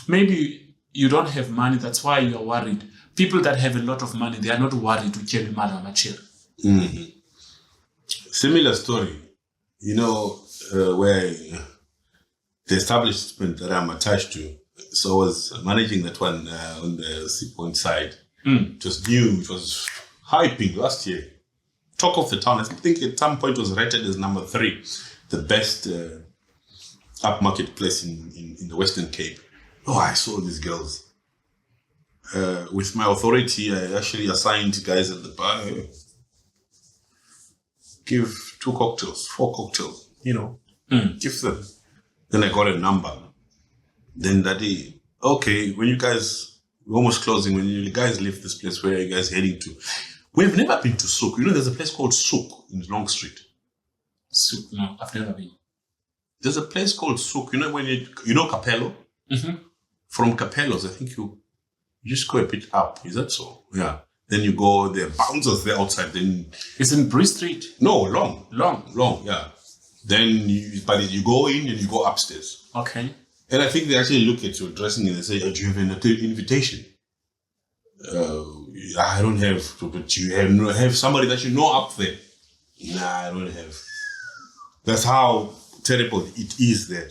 A: Maybe you don't have money, that's why you're worried. People that have a lot of money, they are not worried to carry mali amachere.
B: Similar story. where the establishment that I'm attached to. So I was managing that one on the Sea Point side. It was new. It was hyping last year. Talk of the town. I think at some point it was rated as number 3, the best upmarket place in the Western Cape. Oh, I saw these girls. With my authority, I actually assigned guys at the bar. Give 2 cocktails, 4 cocktails, give them. Then I got a number. Then that day, okay, when you guys, we're almost closing, when you guys leave this place, where are you guys heading to? We've never been to Souk. There's a place called Souk in Long Street.
A: Souk? No, I've never been.
B: There's a place called Souk. When Capello?
A: Mm-hmm.
B: From Capello's, I think you just go a bit up. Is that so? Yeah. Then you go, there are bouncers there outside. Then
A: it's in Bree Street.
B: No, long.
A: Long,
B: yeah. Then you go in and you go upstairs.
A: Okay.
B: And I think they actually look at your dressing and they say, do you have an invitation? I don't have, but you have somebody that you know up there. Nah, I don't have. That's how terrible it is there.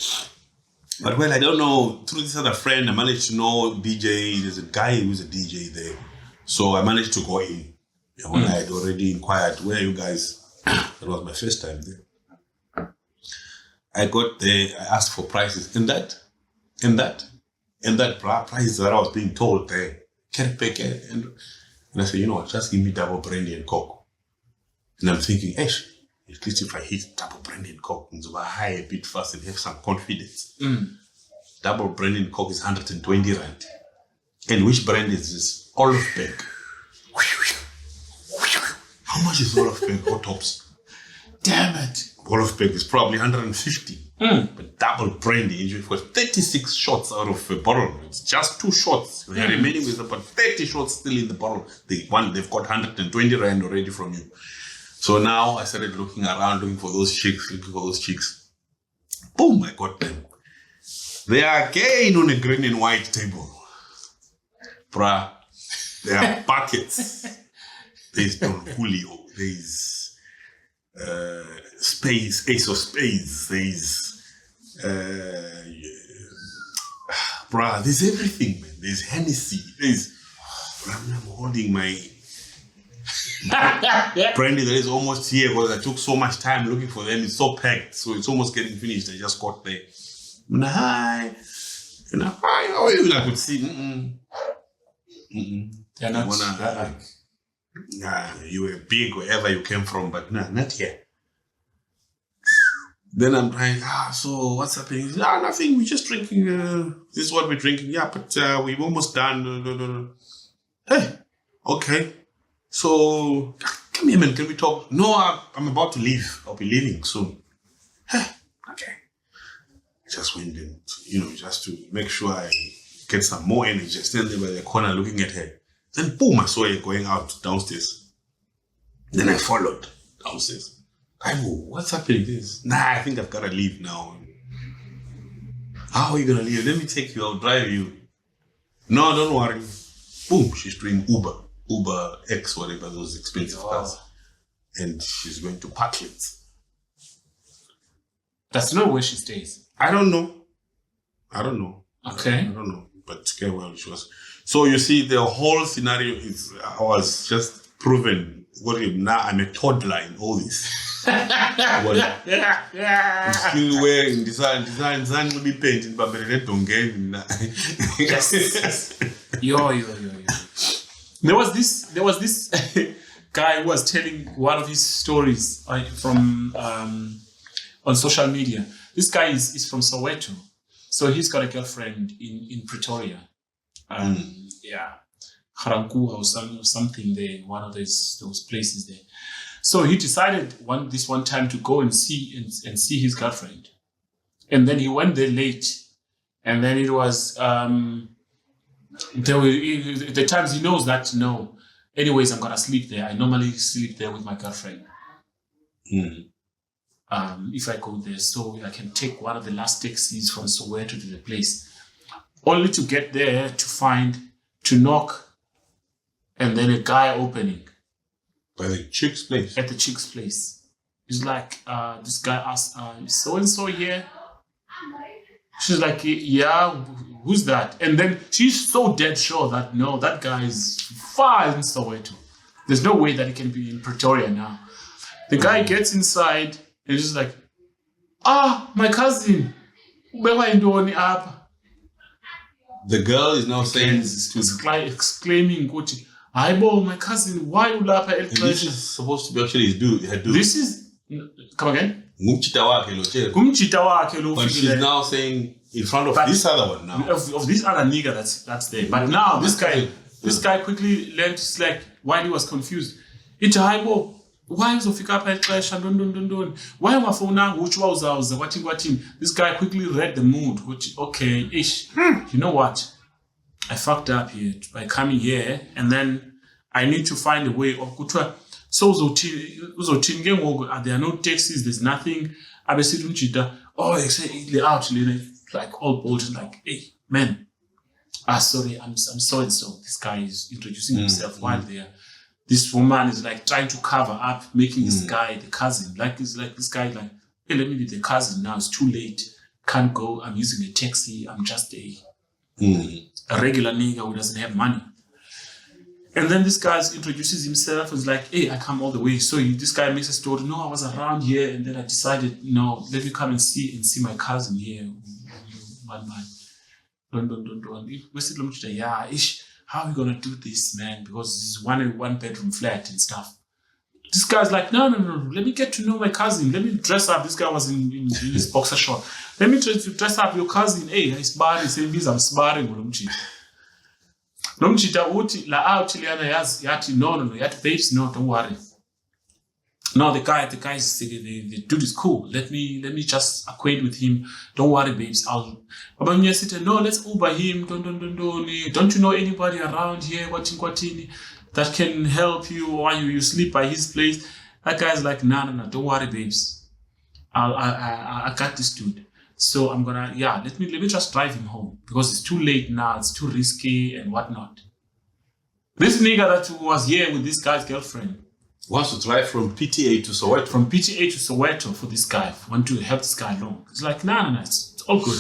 B: But I don't know, through this other friend, I managed to know DJ. There's a guy who's a DJ there. So I managed to go in. When I had already inquired, where are you guys? That was my first time there. I got there, I asked for prices. And that price that I was being told there, and I said, just give me double brandy and coke. And I'm thinking, at least if I hit double brandy and coke, I'm going to high a bit fast and have some confidence. Double brandy and coke is 120 rand. And which brand is this? Olofberg. How much is Olofberg or tops?
A: Damn it.
B: Olofberg is probably 150. But double brandy for 36 shots out of a bottle. It's just 2 shots. We are remaining with about 30 shots still in the bottle. They've got 120 rand already from you. So now I started looking around, looking for those chicks. Boom, I got them. They are again on a green and white table. Bruh, there are buckets. There's Don Julio. There's Spades, Ace of Spades. There's there's everything, man. There's Hennessy. I'm holding my brandy that is almost here because I took so much time looking for them. It's so packed, so it's almost getting finished. I just got there. Hi, how are you? I could see.
A: They're not.
B: You were big wherever you came from, but not here. Then I'm trying, so what's happening? Nothing, we're just drinking, this is what we're drinking. Yeah, but we've almost done. Hey, okay. So, come here, man, can we talk? No, I'm about to leave. I'll be leaving soon. Hey, okay. I just went in, just to make sure I get some more energy. I stand there by the corner looking at her. Then, boom, I saw her going out downstairs. Then I followed downstairs. What's happening? I think I've got to leave now. How are you going to leave? Let me take you. I'll drive you. No, don't worry. Boom, she's doing Uber X, whatever, those expensive cars. And she's going to Parklands.
A: That's not where she stays.
B: I don't know.
A: Okay.
B: I don't know. But she was. So you see, the whole scenario I was just proven. Now I'm a toddler in all this. I'm still wearing design will be painting, but don't get
A: yes. Yo. There was this guy who was telling one of his stories from on social media. This guy is from Soweto, so he's got a girlfriend in Pretoria. Garankuwa or something there, one of those places there. So he decided one time to go and see his girlfriend, and then he went there late, and then it was the times he knows that no, anyways I'm gonna sleep there. I normally sleep there with my girlfriend. If I go there, so I can take one of the last taxis from Soweto to the place, only to get there to knock. And then a guy opening.
B: By the chick's place?
A: At the chick's place. It's like, this guy asked, so and so here. She's like, yeah, who's that? And then she's so dead sure that no, that guy is far in Soweto. There's no way that he can be in Pretoria now. The guy gets inside and he's like, my cousin.
B: The girl is now saying,
A: exclaiming, Aibo, my cousin, why you laugh at
B: this is supposed to be actually his dude.
A: This is, come again?
B: But she's now saying in front of this other one now.
A: Of this other nigga that's there. But now this guy quickly learned, it's like, while he was confused. It's Aibo, why was Ofika up at Clash and don't. Why am I phone now? Which was watching? This guy quickly read the mood, which, okay, ish. You know what? I fucked up here by coming here, and then I need to find a way of kutwa. So there are no taxis, there's nothing. I say out like all bold, like, hey man, sorry, I'm so and so. This guy is introducing himself while there. This woman is like trying to cover up, making this guy the cousin. Like it's like this guy like, hey, let me be the cousin now. It's too late. Can't go. I'm using a taxi. I'm just a regular nigga who doesn't have money. And then this guy introduces himself and is like, hey, I come all the way. So this guy makes a story. No, I was around here, and then I decided, let me come and see my cousin here. One man. Yeah, how are we gonna do this, man? Because this is one bedroom flat and stuff. This guy's like, no. Let me get to know my cousin. Let me dress up. This guy was in his boxer short. Let me dress up your cousin. Hey, he's sparring. Saying this, I'm sparring with him. Nomchita uti la out liana yati no yati babes, no, don't worry. No, the guy is the dude is cool. Let me just acquaint with him. Don't worry, babes. No, let's Uber him. Don't you know anybody around here watching that can help you while you sleep by his place? That guy's like, no, don't worry, babes. I got this dude. So I'm gonna, let me just drive him home because it's too late now, it's too risky and whatnot. This nigga that was here with this guy's girlfriend
B: wants to drive from PTA to Soweto.
A: From PTA to Soweto for this guy, want to help this guy along. It's like, no, it's all good.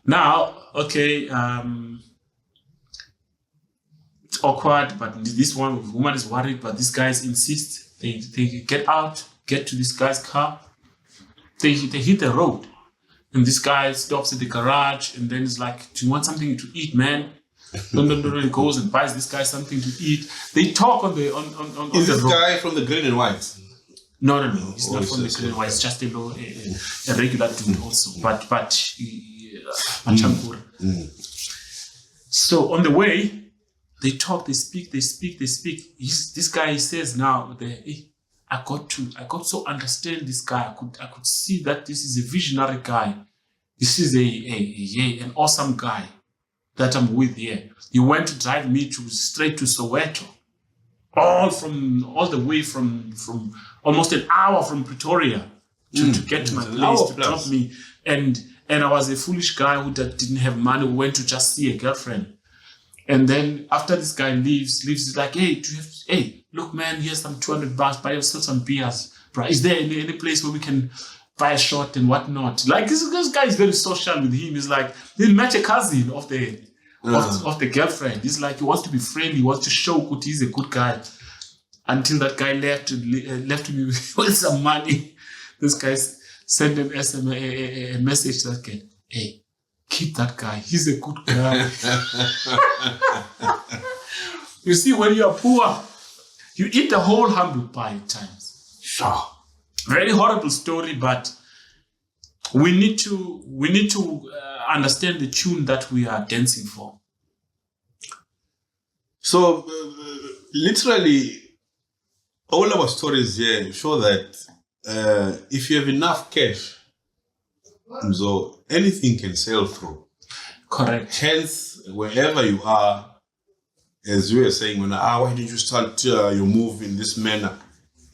A: Now, okay, it's awkward, but this woman is worried, but these guys insist. They get out, get to this guy's car, they hit the road. And this guy stops at the garage and then is like, do you want something to eat, man? He goes and buys this guy something to eat. They talk on the road.
B: Is this guy from the Green and White?
A: No. He's not from the Green and White. It's just a regular dude also. But So on the way, they talk, they speak. This guy says now, I got to understand this guy. I could see that this is a visionary guy. This is an awesome guy that I'm with here. He went to drive me straight to Soweto, all the way from almost an hour from Pretoria to get to my place to drop me. And I was a foolish guy who didn't have money, who went to just see a girlfriend. And then after this guy leaves, he's like, hey, look, man, here's some $200, buy yourself some beers. Bro, is there any place where we can buy a shot and whatnot? Like, this guy is very social with him. He's like, they met a cousin of the girlfriend. He's like, he wants to be friendly, he wants to show that he's a good guy. Until that guy left me with some money. This guy sent him a message that guy, hey, keep that guy. He's a good guy. You see, when you are poor, you eat the whole humble pie at times. Sure. Very horrible story, but we need to understand the tune that we are dancing for.
B: So, literally, all our stories here show that if you have enough cash, so anything can sail through.
A: Correct.
B: Hence, wherever you are, as you were saying, why did you start your move in this manner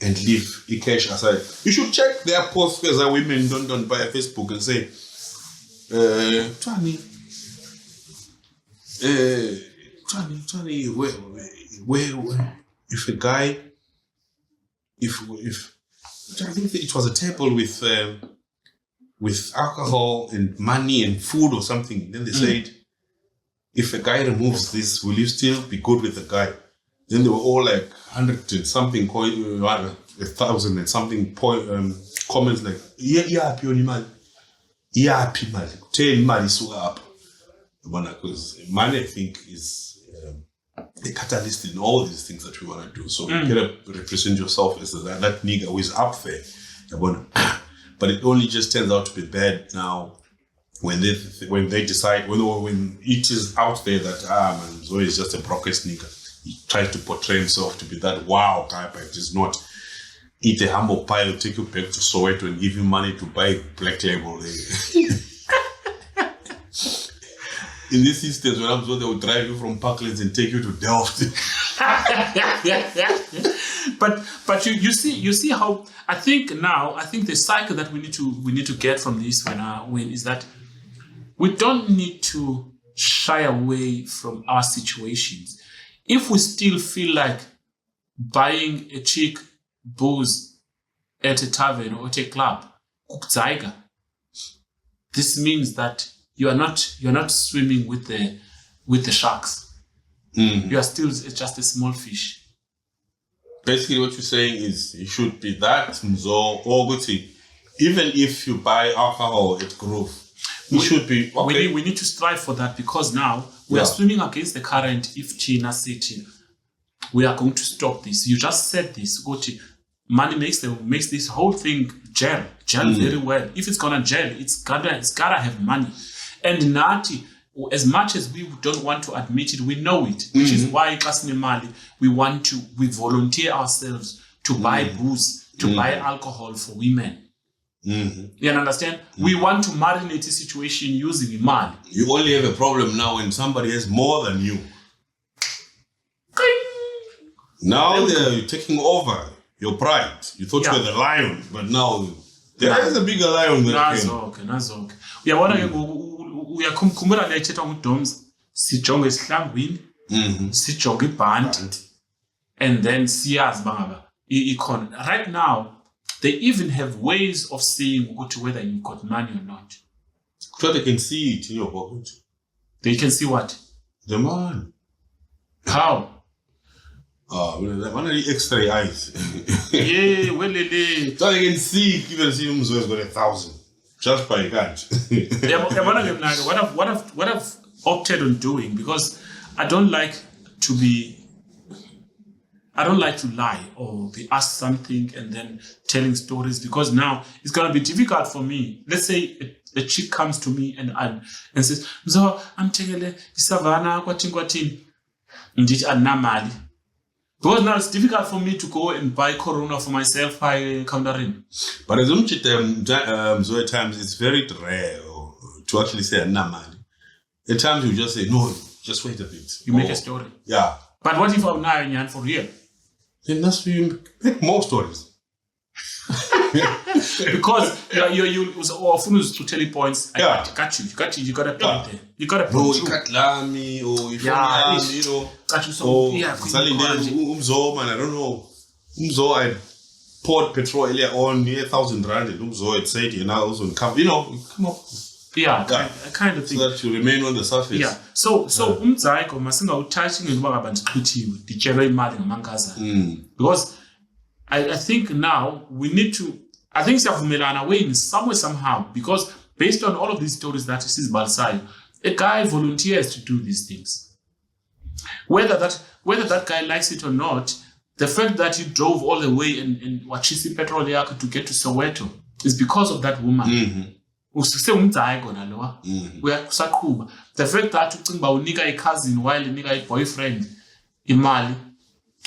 B: and leave the cash aside? You should check their posts as women don't buy Facebook and say, Tony, where if a guy, if I think it was a table with alcohol and money and food or something. Then they said, if a guy removes this, will you still be good with the guy? Then they were all like 100 and something, 1,000 and something comments like, yeah, man. Yeah, man. Tell money so up. Because money, I think, is the catalyst in all these things that we want to do. So you gotta represent yourself as that nigga who is up there. But it only just turns out to be bad now when they decide, when it is out there that man, Zoe is just a brockest nigga. He tries to portray himself to be that wow guy, but he's not. Eat a humble pie, will take you back to Soweto and give you money to buy Black Label. In this instance, when I'm told they will drive you from Parklands and take you to Delft.
A: But you see how I think the cycle that we need to get from this when is that we don't need to shy away from our situations. If we still feel like buying a chick booze at a tavern or at a club, Ukudzaiga, this means that you're not swimming with the sharks. You are still just a small fish.
B: Basically, what you're saying is you should be that mzo or guti. Even if you buy alcohol at Grove, it should be okay.
A: We need to strive for that, because now we are swimming against the current. If China City, we are going to stop this. You just said this, Guti. Money makes this whole thing gel very well. If it's gonna gel, it's gotta have money. And Nati, as much as we don't want to admit it, we know it, which is why Mali, we volunteer ourselves to buy booze, to buy alcohol for women. You understand? We want to marinate the situation using Imali.
B: You only have a problem now when somebody has more than you. Now they're taking over your pride. You thought you were the lion, but now there is a bigger lion than
A: you. Nazoke. Uyabona ke uyakhumbula le ethetha nguDoms, sijonge esihlangwini, sijonge ibhandi, and then siyazi bangaba icon. Right now they even have ways of seeing whether you got money or not.
B: So they can see it in your pocket.
A: They can see what?
B: The man.
A: How?
B: One of the X-ray eyes.
A: Yeah, well,
B: so they can see, even see who's got 1,000 just by that.
A: What I've opted on doing, because I don't like to lie or be asked something and then telling stories, because now it's gonna be difficult for me. Let's say a chick comes to me and says, "So I'm taking the savannah, kwatin, ndich anamali." Because now it's difficult for me to go and buy Corona for myself by countering.
B: But as at times it's very rare to actually say namali. At times you just say, no, just wait a bit.
A: You make a story.
B: Yeah.
A: But what if I'm now for real?
B: Then that's you make more stories.
A: Because you often use to tell you points. You got a point there. You got a point.
B: No, you can't lie me, or if you know. Umzo, man, I don't know. Umzo, I poured petrol earlier on near 1,000 rand. Umzo, it said, also come up.
A: Yeah, kind of thing.
B: So that you remain on the surface.
A: Yeah. So umzaigo masinga utouching ngoba abantu xhithiwe ditshelwe imali ngamankaza. Because I think now we need to, I think siyavumelana way somewhere somehow, because based on all of these stories that is Balsai, a guy volunteers to do these things. Whether that guy likes it or not, the fact that he drove all the way in Wachisi petrol to get to Soweto is because of that woman. The fact that ucinga unika a cousin while unika a boyfriend imali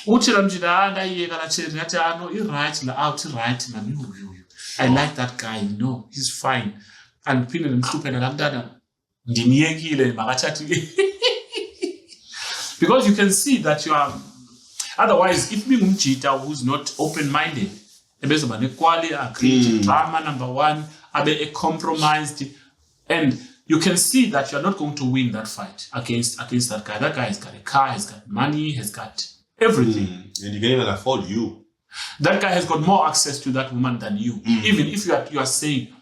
A: uchela mjida ndayiyeka la cherry ngathi no right la out right na I like that guy, no, he's fine. And phinde nemhluphe nakamntana ndimiyekile makathathi. Because you can see that you are, otherwise if bingumjita who's not open-minded ebezoba nekwali create drama, number one, abe compromised, and you can see that you're not going to win that fight against that guy. That guy has got a car, has got money, has got everything.
B: And you can even afford you.
A: That guy has got more access to that woman than you. Even if you are saying,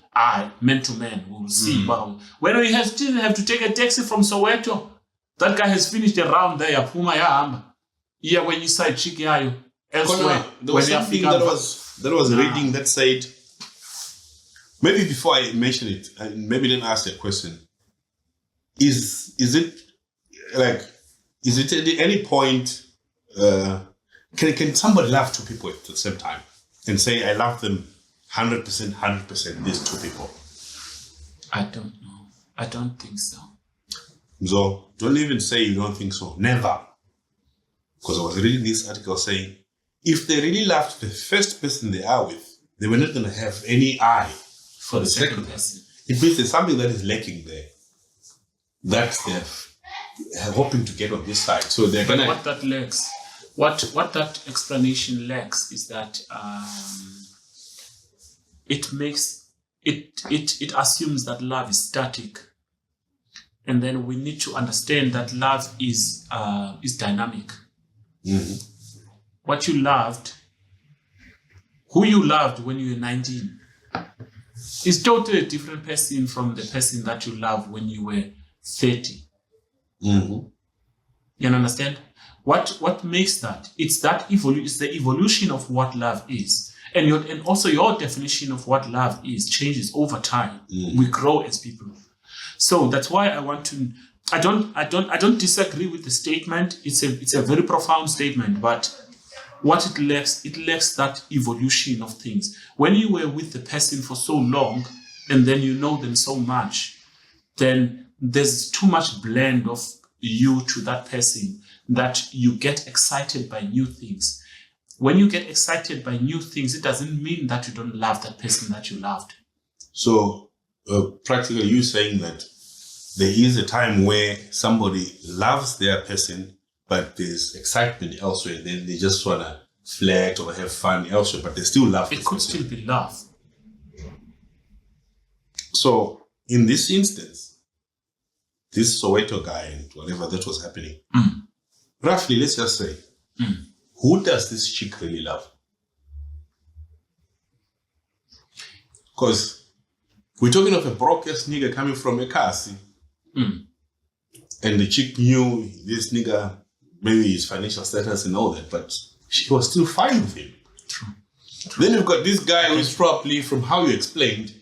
A: man to man, we will see. But when he didn't have to take a taxi from Soweto, that guy has finished a round there. Puma ya hamba. Yeah, when you side chick yayo elsewhere.
B: There was something that was reading that said, maybe before I mention it, and maybe then ask a question. Is it at any point can somebody love two people at the same time and say I love them 100%, these two people?
A: I don't know. I don't think so.
B: So don't even say you don't think so. Never. Because I was reading this article saying if they really loved the first person they are with, they were not going to have any eye for the second person. It means there's something that is lacking there that they're hoping to get on this side. So they're going to...
A: What that lacks, what that explanation lacks is that it assumes that love is static. And then we need to understand that love is dynamic. What you loved, who you loved when you were 19 is totally a different person from the person that you loved when you were 30. You understand? What makes that? It's that it's the evolution of what love is. And also your definition of what love is changes over time. We grow as people. So that's why I don't disagree with the statement. It's a very profound statement, but what it lacks that evolution of things. When you were with the person for so long and then you know them so much, then there's too much blend of you to that person that you get excited by new things. When you get excited by new things, it doesn't mean that you don't love that person that you loved.
B: So practically you saying that there is a time where somebody loves their person, but there's excitement elsewhere. Then they just want to flirt or have fun elsewhere, but they still love
A: it. It could still be love.
B: So in this instance, this Soweto guy and whatever that was happening, roughly, let's just say, who does this chick really love? Because we're talking of a broke-ass nigga coming from a kasi. And the chick knew this nigga, maybe his financial status and all that, but she was still fine with him.
A: True.
B: Then you've got this guy who's probably, from how you explained,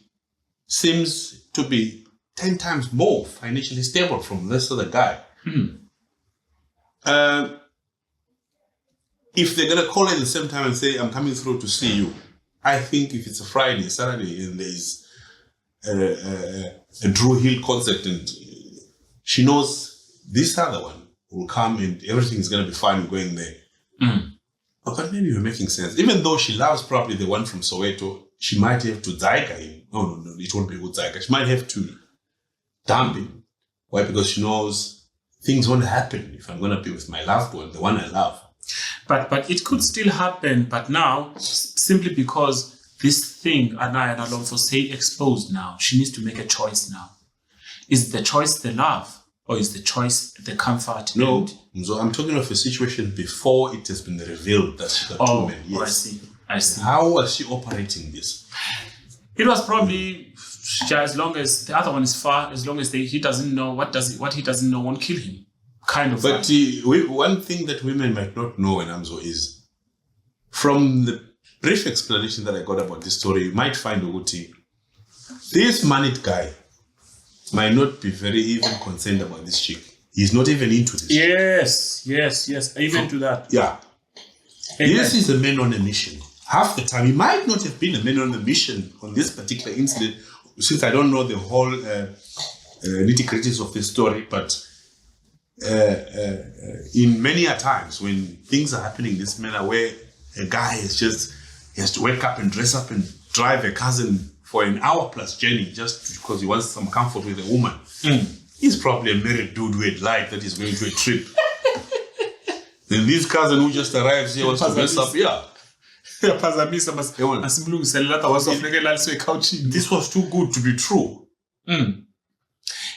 B: seems to be 10 times more financially stable from this other guy. If they're going to call at the same time and say, I'm coming through to see you, I think if it's a Friday, Saturday, and there's a Drew Hill concert and she knows this other one will come and everything is going to be fine going there. But maybe you're making sense. Even though she loves probably the one from Soweto, she might have to Ukudzaiga him. No, it won't be Ukudzaiga. She might have to dump him. Why? Because she knows things won't happen if I'm going to be with my loved one, the one I love.
A: But it could still happen. But now, simply because this thing, Anaya and Alonso say exposed now, she needs to make a choice now. Is the choice the love? Or is the choice the comfort?
B: No. So I'm talking of a situation before it has been revealed that the two men. Yes.
A: I see.
B: How was she operating this?
A: It was probably as long as the other one is far, as long as he doesn't know what he doesn't know won't kill him. Kind of.
B: But one thing that women might not know, Enamzo, is from the brief explanation that I got about this story, you might find Uguti, this moneyed guy might not be very even concerned about this chick. He's not even into this.
A: Yes. Even to that.
B: Yeah. This is a man on a mission. Half the time, he might not have been a man on a mission on this particular incident, since I don't know the whole nitty-gritties of the story, but in many a times when things are happening in this manner where a guy he has to wake up and dress up and drive a cousin for an hour plus journey just because he wants some comfort with a woman. He's probably a married dude who had lied that he's going to a trip. Then this cousin who just arrives here wants to mess up. This was too good to be true.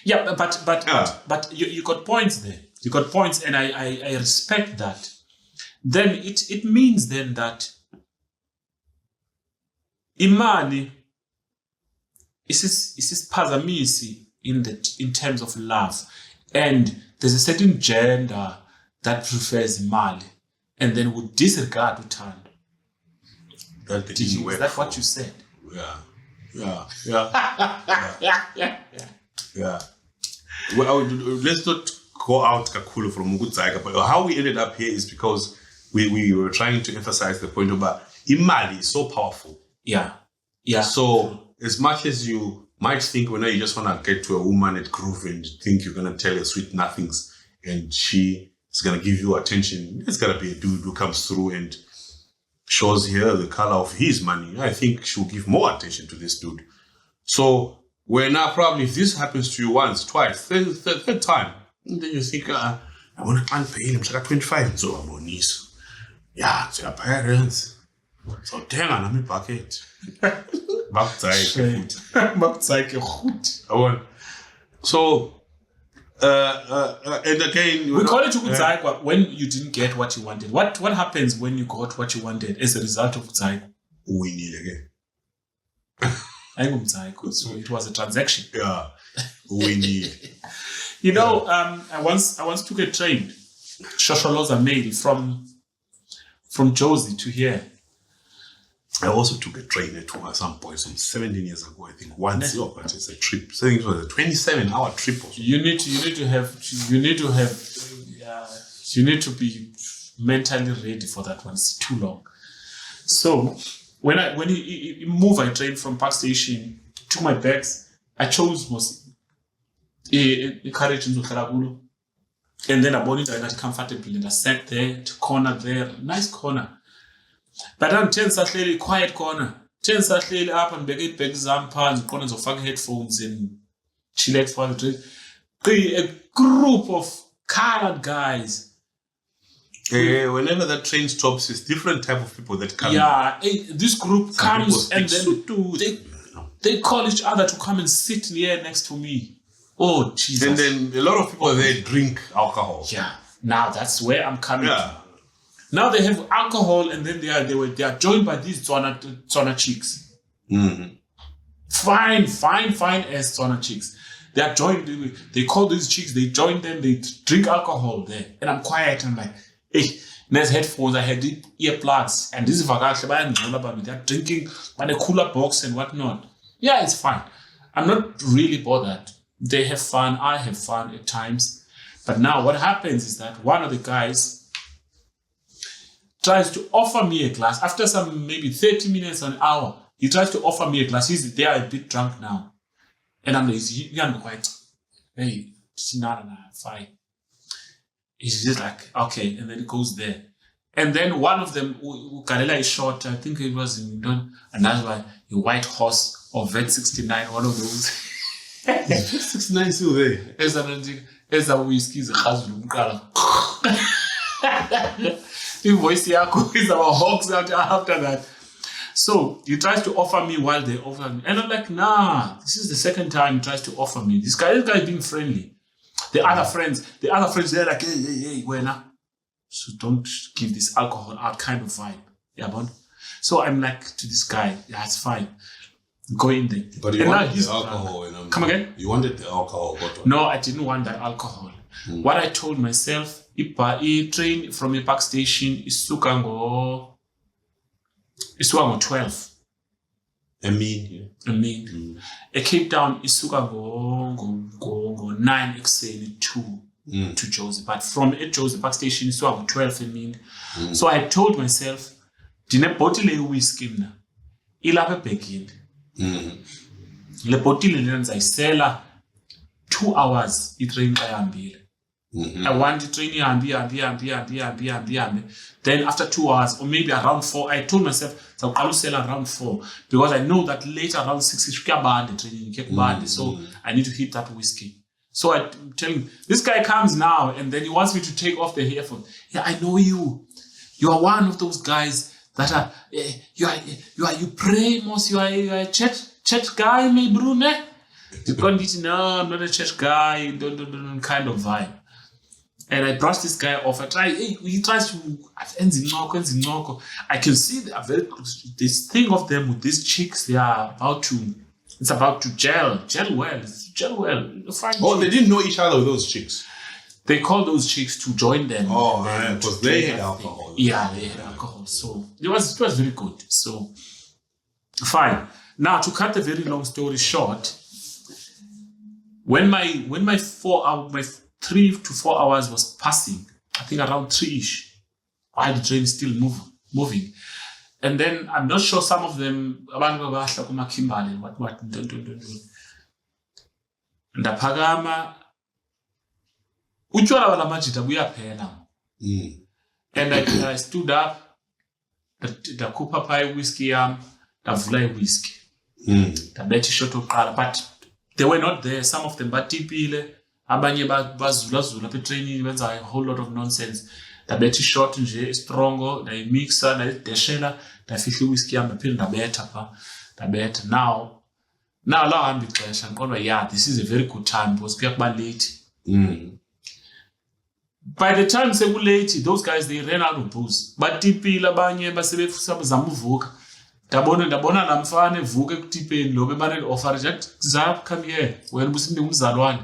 A: Yeah, but you got points there. You got points, and I respect that. Then it means then that imali isisiphazamisi in terms of love, and there's a certain gender that prefers imali and then would disregard uthando.
B: That didn't work.
A: Is that
B: for-
A: what you said?
B: Yeah.
A: Yeah.
B: Well, let's not go out kakulu from Ukudzaiga, but how we ended up here is because we were trying to emphasize the point about imali is so powerful.
A: Yeah.
B: So as much as you might think when you just want to get to a woman at groove and think you're going to tell her sweet nothings and she is going to give you attention, it's got to be a dude who comes through and shows her the color of his money. I think she'll give more attention to this dude. So where now probably if this happens to you once, twice, third time, and then you think, I want to pay him, so I got 25, so I'm on knees. Yeah, it's your parents. So dang on, I'm in bucket. So, and again,
A: we call it Ukudzaiga when you didn't get what you wanted. What happens when you got what you wanted as a result of Ukudzaiga?
B: we need again.
A: So it was a transaction.
B: Yeah, we need.
A: You know, I once took a train, Shosholoza mail from Josie to here.
B: I also took a train at some point, some 17 years ago, I think. Once, but it's a trip. I think it was a 27-hour trip or so.
A: You need to be mentally ready for that one. It's too long. So when you move a train from Park Station to my bags, I chose most a carriage in Zukharagulo. And then I bought it and I got comfortable and I sat there to corner there, nice corner. But I'm 10 sahleli quiet corner. 10 sahleli up and beg zam phansi corners of headphones and chillax for the drink. A group of colored guys.
B: Whenever that train stops, it's different type of people that come.
A: Yeah, this group
B: Some
A: comes
B: people
A: and
B: speak
A: then they call each other to come and sit here next to me. Oh, Jesus.
B: And then a lot of people there drink alcohol.
A: Yeah, now that's where I'm coming
B: Yeah.
A: to. Now they have alcohol and then they are joined by these Tswana chicks.
B: Mm-hmm.
A: Fine as Tswana chicks. They are joined, they call these chicks, they join them, they drink alcohol there. And I'm quiet, I'm like, hey, there's headphones, I had earplugs, and this is Vagash, they're drinking by the cooler box and whatnot. Yeah, it's fine. I'm not really bothered. They have fun, I have fun at times. But now what happens is that one of the guys tries to offer me a glass. After some maybe 30 minutes, an hour, he tries to offer me a glass. They are a bit drunk now. And I'm like, quite, hey, fine. He's just like, okay. And then it goes there. And then one of them, Karela is short, I think it was in Indon, and that's why a white horse or Vet 69, one of those.
B: 69 still there.
A: As a whiskey is a husband. Voice yako is our hawks out after that. So he tries to offer me while they offer me. And I'm like, nah, this is the second time he tries to offer me. This guy is being friendly. The other friends, they're like, hey, where now? So don't give this alcohol out kind of vibe. Yeah, but so I'm like to this guy, yeah, it's fine. Go in there.
B: But you wanted the alcohol.
A: Come again?
B: You wanted the alcohol.
A: No, I didn't want the alcohol. What I told myself, a train from a Park Station is isuka 12.
B: I mean.
A: A Cape Town is isuka go 9 ekuseni to Josie. But from a Josie Park Station is isuka 12 So I told myself, dine bottle e whiskey mna. Ilapha ebhegini. Le bottle lena ndizayisela 2 hours itrain xa ihambile. I want the train hambi. Then after 2 hours, or maybe around 4, I told myself, so I'll sell around 4. Because I know that later around 6, it's training, so I need to hit that whiskey. So I'm telling him, this guy comes now, and then he wants me to take off the earphone. Yeah, I know you. You are one of those guys that are, you pray most, you are a church guy, maybe, Brune? No, I'm not a church guy, don't kind of vibe. And I brushed this guy off. He tries to enzi. I can see this thing of them with these chicks. It's about to gel well. Fine.
B: Oh, they didn't know each other with those chicks.
A: They called those chicks to join them.
B: Oh, because they had alcohol.
A: Yeah, they had alcohol. So it was very good. So fine. Now to cut the very long story short, when my 3 to 4 hours was passing, I think around 3-ish, while the train is still moving. And then I'm not sure some of them abantu babahla kuma Kimberley what don't. Ndaphakama utshwala balamajita buyaphela. And I stood up, ndakhupha pha whiskey yam, ndavula whiskey. Ndabetha ishot oqala, but they were not there. Some of them batipile, abanye bazula apha etrainini benza a whole lot of nonsense. Ndabetha ishot nje strongo, ndayimixa, ndayideshela, ndafihla whiskey yam, ndaphinda ndabetha pha, ndabetha. Now la hamba ixesha ndiqonda yeah, this is a very good time because kuyakuba late. By the time sekulate, those guys they ran out of booze. Batipile abanye basebezama uvuka. Ndabona namfana evuka ekutipeni lo bebanele offer jathi zap come here wena businde umzalwane.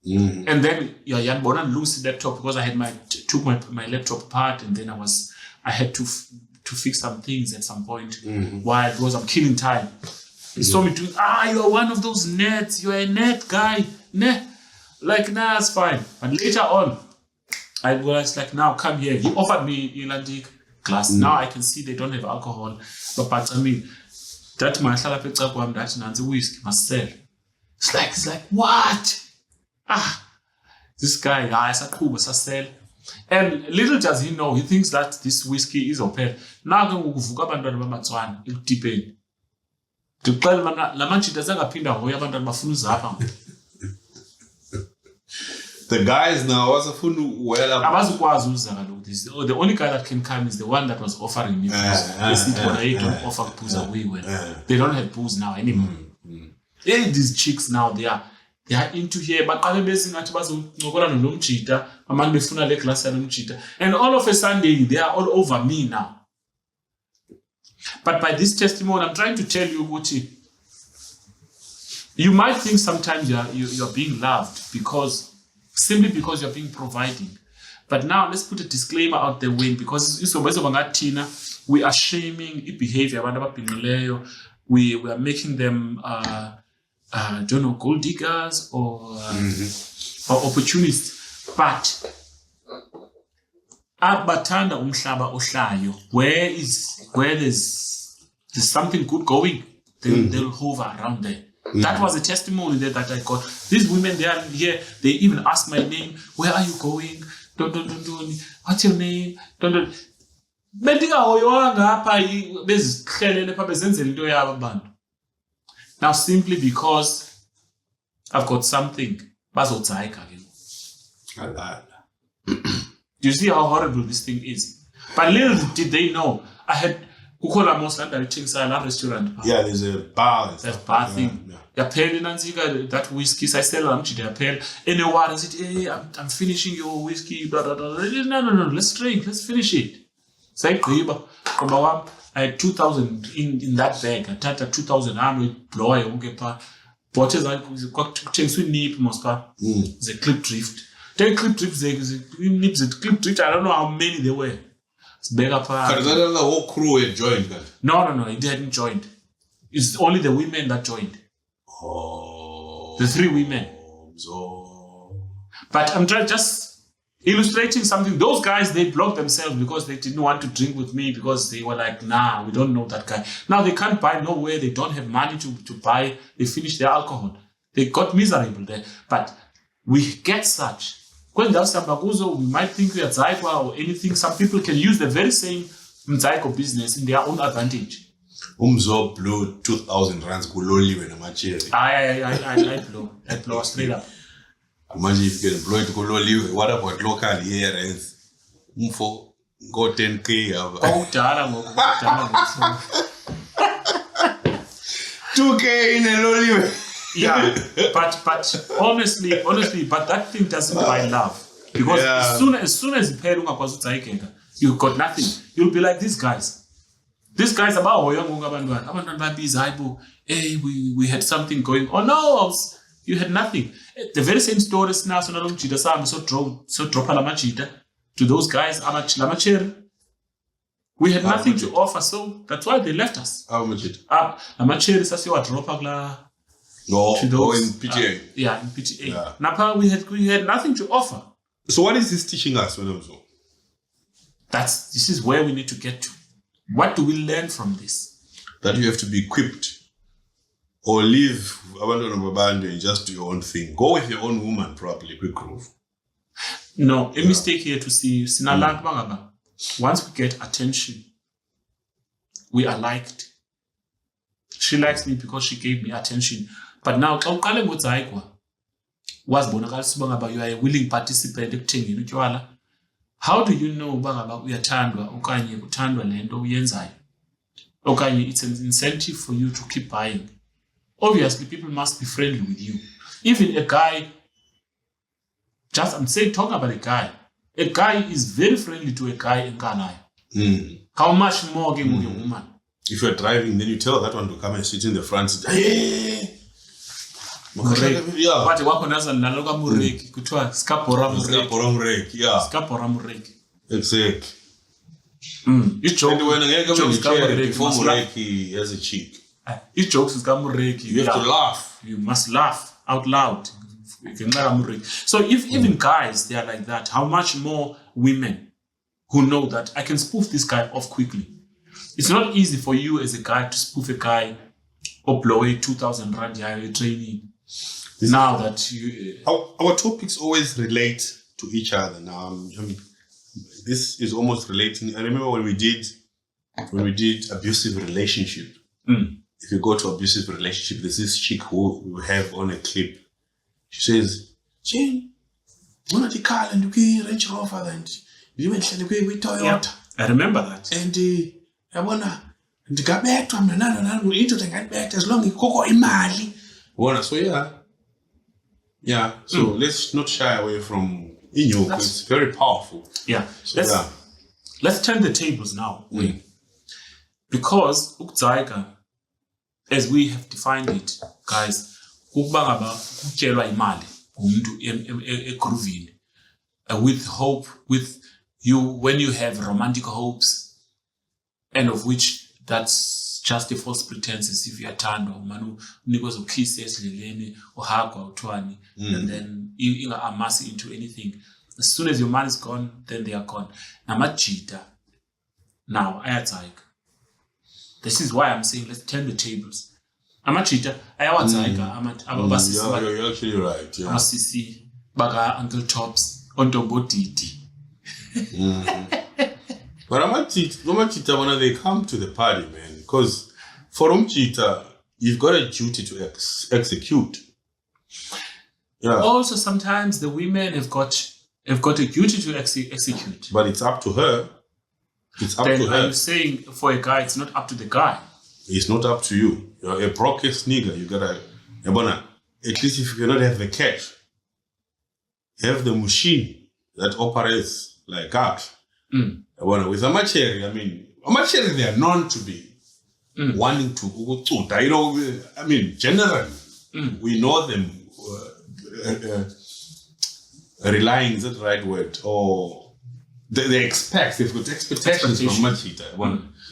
A: And then yanibona lose laptop because I had took my laptop apart, and then I had to fix some things at some point while because I'm killing time. He saw me doing, you are one of those nets, you are a net guy. Nah, it's fine. But later on, I was like, now come here. He offered me Ilandic glass. Now I can see they don't have alcohol. But I mean, that mahlala pizza kwam that nanzi whiskey must sell. It's like what? This guy, sell. And little does he know, he thinks that this whiskey is open. Now kuvuka abantwana bamatswana ekutipeni. Ndixela lamanjita zangaphinda hoya abantwana bafuna uzapha.
B: The guys now wasafuna well
A: abazukwazi uza kaloku this. The only guy that can come is the one that was offering me booze. They don't offer booze away they don't have booze now anymore. These chicks now they are into here baqale besingathi bazoncokola nomjita abantu befuna le glass yanomjita, and all of a sudden they are all over me now. But by this testimony I'm trying to tell you Gucci, you might think sometimes you're being loved simply because you're being providing. But now let's put a disclaimer out there because we are shaming behavior. We are making them gold diggers or opportunists. But abatanda umhlaba ohlayo, where there's something good going, they'll hover around there. That was a testimony that I got. These women, they are here. They even ask my name. Where are you going? What's your name? Now, simply because I've got something. Do you see how horrible this thing is? But little did they know, I had Kukola Mosland restaurant.
B: Yeah, there's a bar.
A: There's a bar thing. Yeah, that whiskey, I sell them to their pair. Anyone is it, hey, I'm finishing your whiskey, blah, blah, blah. No, let's drink, let's finish it. So I had 2,000 in that bag. I had 2,000 arm blow I won't get part. But as I change with nip mospa, the clip drift. Take clip drift, the clip drift, I don't know how many there were.
B: The whole crew had joined that.
A: No, it hadn't joined. It's only the women that joined.
B: Oh.
A: The 3 women. But I'm just illustrating something. Those guys, they blocked themselves because they didn't want to drink with me because they were like, nah, we don't know that guy. Now they can't buy nowhere. They don't have money to buy. They finished their alcohol. They got miserable there. But we get such. When that's Sambaguzo, we might think we are Zaigwa or anything. Some people can use the very same Mzaiko business in their own advantage.
B: Umzo blew 2,000 rands kuloli when I'm
A: I blow straight up.
B: Imagine if you can blow it kuloli. What about local here? Umfo go 10K. 2K in a loli.
A: Yeah, but honestly, but that thing doesn't buy love. Because
B: Yeah.
A: as soon as you got nothing. You'll be like these guys. These guys about we had something going on. No, you had nothing. The very same stories now so drop to those guys we had nothing to offer, so that's why they left us.
B: How much it?
A: Amacheri sasiwa drop
B: No,
A: to those,
B: in PTA.
A: in PTA.
B: Yeah.
A: Napa we had nothing to offer.
B: So what is this teaching us, Wenamzo?
A: This is where we need to get to. What do we learn from this?
B: That you have to be equipped or leave and just do your own thing. Go with your own woman, probably, quick groove.
A: No, a mistake here to see. Once we get attention, we are liked. She likes me because she gave me attention. But now, you are a willing participant. How do you know it's an incentive for you to keep buying? Obviously, people must be friendly with you. Even a guy, talking about a guy. A guy is very friendly to a guy in Ghana. How much more can a woman?
B: If you're driving, then you tell that one to come and sit in the front. Hey! Yeah.
A: But wako nazo naloga mureki kutwa skapora mureki.
B: Yeah.
A: Skapora mureki.
B: Exactly.
A: You joke.
B: And when I get before
A: must
B: mureki has a cheek.
A: You jokes is mureki.
B: You have to laugh.
A: You must laugh out loud. So if even guys they are like that, how much more women who know that I can spoof this guy off quickly? It's not easy for you as a guy to spoof a guy or blow a 2,000 rand training. Now that you
B: our topics always relate to each other. Now this is almost relating. I remember when we did abusive relationship. If you go to abusive relationship, there's this chick who we have on a clip. She says, Jane, one of the car and you Range Rover and you went to Toyota.
A: Yeah, I remember that.
B: And I wanna and got back to him into the get back as long as Coco Imali. So yeah. So let's not shy away from Inyo. It's very powerful.
A: Yeah.
B: So,
A: let's turn the tables now. Because Ukudzaiga, as we have defined it, guys, with hope, with you when you have romantic hopes, and of which that's just a false pretenses. If you are turned or manu niggas or kisses or hug or twani, and then you are mass into anything. As soon as your man is gone, then they are gone. Now I like. This is why I'm saying let's turn the tables. I'm a cheater. You're
B: actually right. Yeah.
A: Sisi, baga Uncle Tops, Ontombo Didi.
B: But I'm a cheater when they come to the party, man. Because for cheater, you've got a duty to execute. Yeah.
A: Also, sometimes the women have got a duty to execute.
B: But it's up to her. It's up
A: then
B: to her.
A: Are you saying for a guy, it's not up to the guy?
B: It's not up to you. You're a broke-ass nigga. You gotta, at least if you cannot have the cash, have the machine that operates like that. With Amacheri, Amacheri, they are known to be wanting to Ukuxhwitha. Generally, we know them relying, is that the right word? Or they expect, they've got expectations from Machita.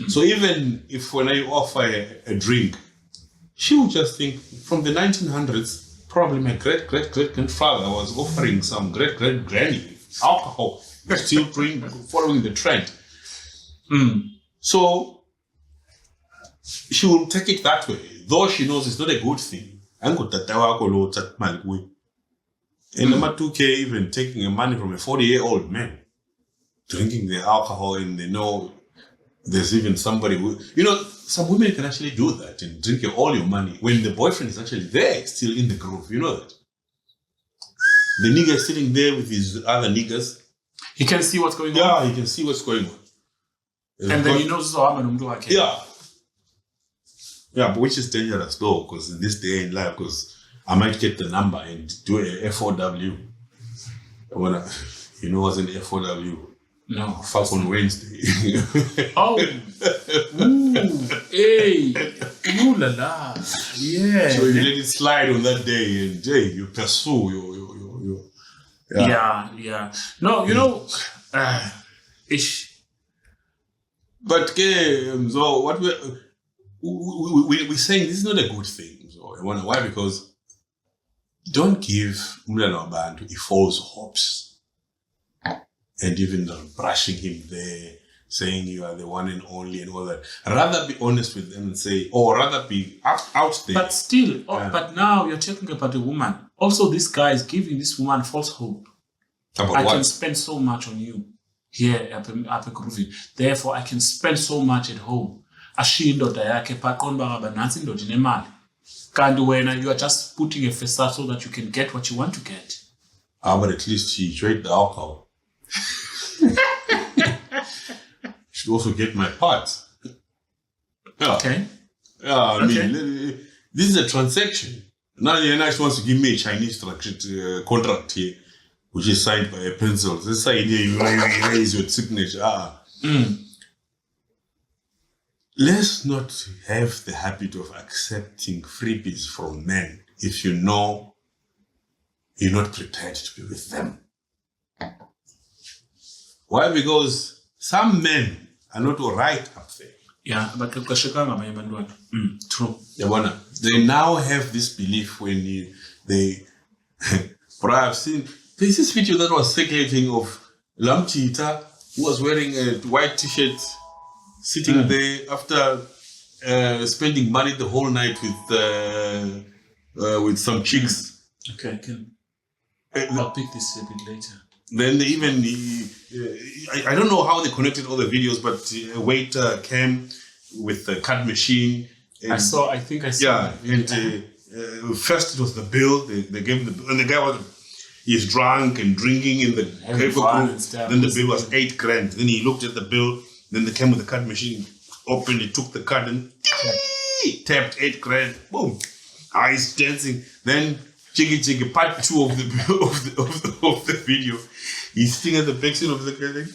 B: So even if when I offer a drink, she would just think from the 1900s, probably my great-great-great-grandfather was offering some great-great-granny alcohol, still following the trend. So she will take it that way, though she knows it's not a good thing. And number 2K, even taking money from a 40-year-old man, drinking the alcohol, and they know there's even somebody who, some women can actually do that and drink all your money when the boyfriend is actually there, still in the groove. You know that? The nigga is sitting there with his other niggas.
A: He can see what's going on.
B: Yeah, he can see what's going on.
A: And then he knows how I'm going to.
B: Yeah. Yeah, but which is dangerous though, because in this day in life, because I might get the number and do a FOW. You know, I was in FOW.
A: No.
B: Fuck on Wednesday.
A: Oh. Ooh. Hey. Ooh la la. Yeah.
B: So you let it slide on that day, and you pursue your.
A: Yeah. No, you know, ish.
B: But so what we're saying, this is not a good thing. So I wonder why, because don't give umlana wabantu false hopes. And even brushing him there, saying you are the one and only and all that. Rather be honest with them and say, or rather be out there.
A: But still, but now you're talking about a woman. Also, this guy is giving this woman false hope.
B: About
A: I
B: what?
A: can spend so much on you here up a groovy. Therefore, I can spend so much at home. Ashindoda yake paqonda ngaba nansi indoda inemali. Kanti wena, you are just putting a facade so that you can get what you want to get.
B: But at least she drank the alcohol. Should also get my part. Yeah.
A: Okay.
B: Yeah, I mean, this is a transaction. Now the NIS wants to give me a Chinese contract here, which is signed by a pencil. This idea you raise your signature. Let's not have the habit of accepting freebies from men if you know you're not prepared to be with them. Why? Because some men are not all right up there.
A: Yeah, but true.
B: They now have this belief when they. But I've seen there's this video that was circulating of Lamchita who was wearing a white t-shirt, sitting there after spending money the whole night with some chicks.
A: Okay, I'll pick this a bit later.
B: Then even I don't know how they connected all the videos, but a waiter came with a card machine. And,
A: I think I saw.
B: Yeah, and first it was the bill. They gave him the bill, and the guy he's drunk and drinking in the paper group. Then the bill was $8,000. Then he looked at the bill. Then they came with the card machine, opened it, took the card, and tapped $8,000. Boom, eyes dancing. Then Chiggy part 2 of the video. He's sitting at the backside of the car like,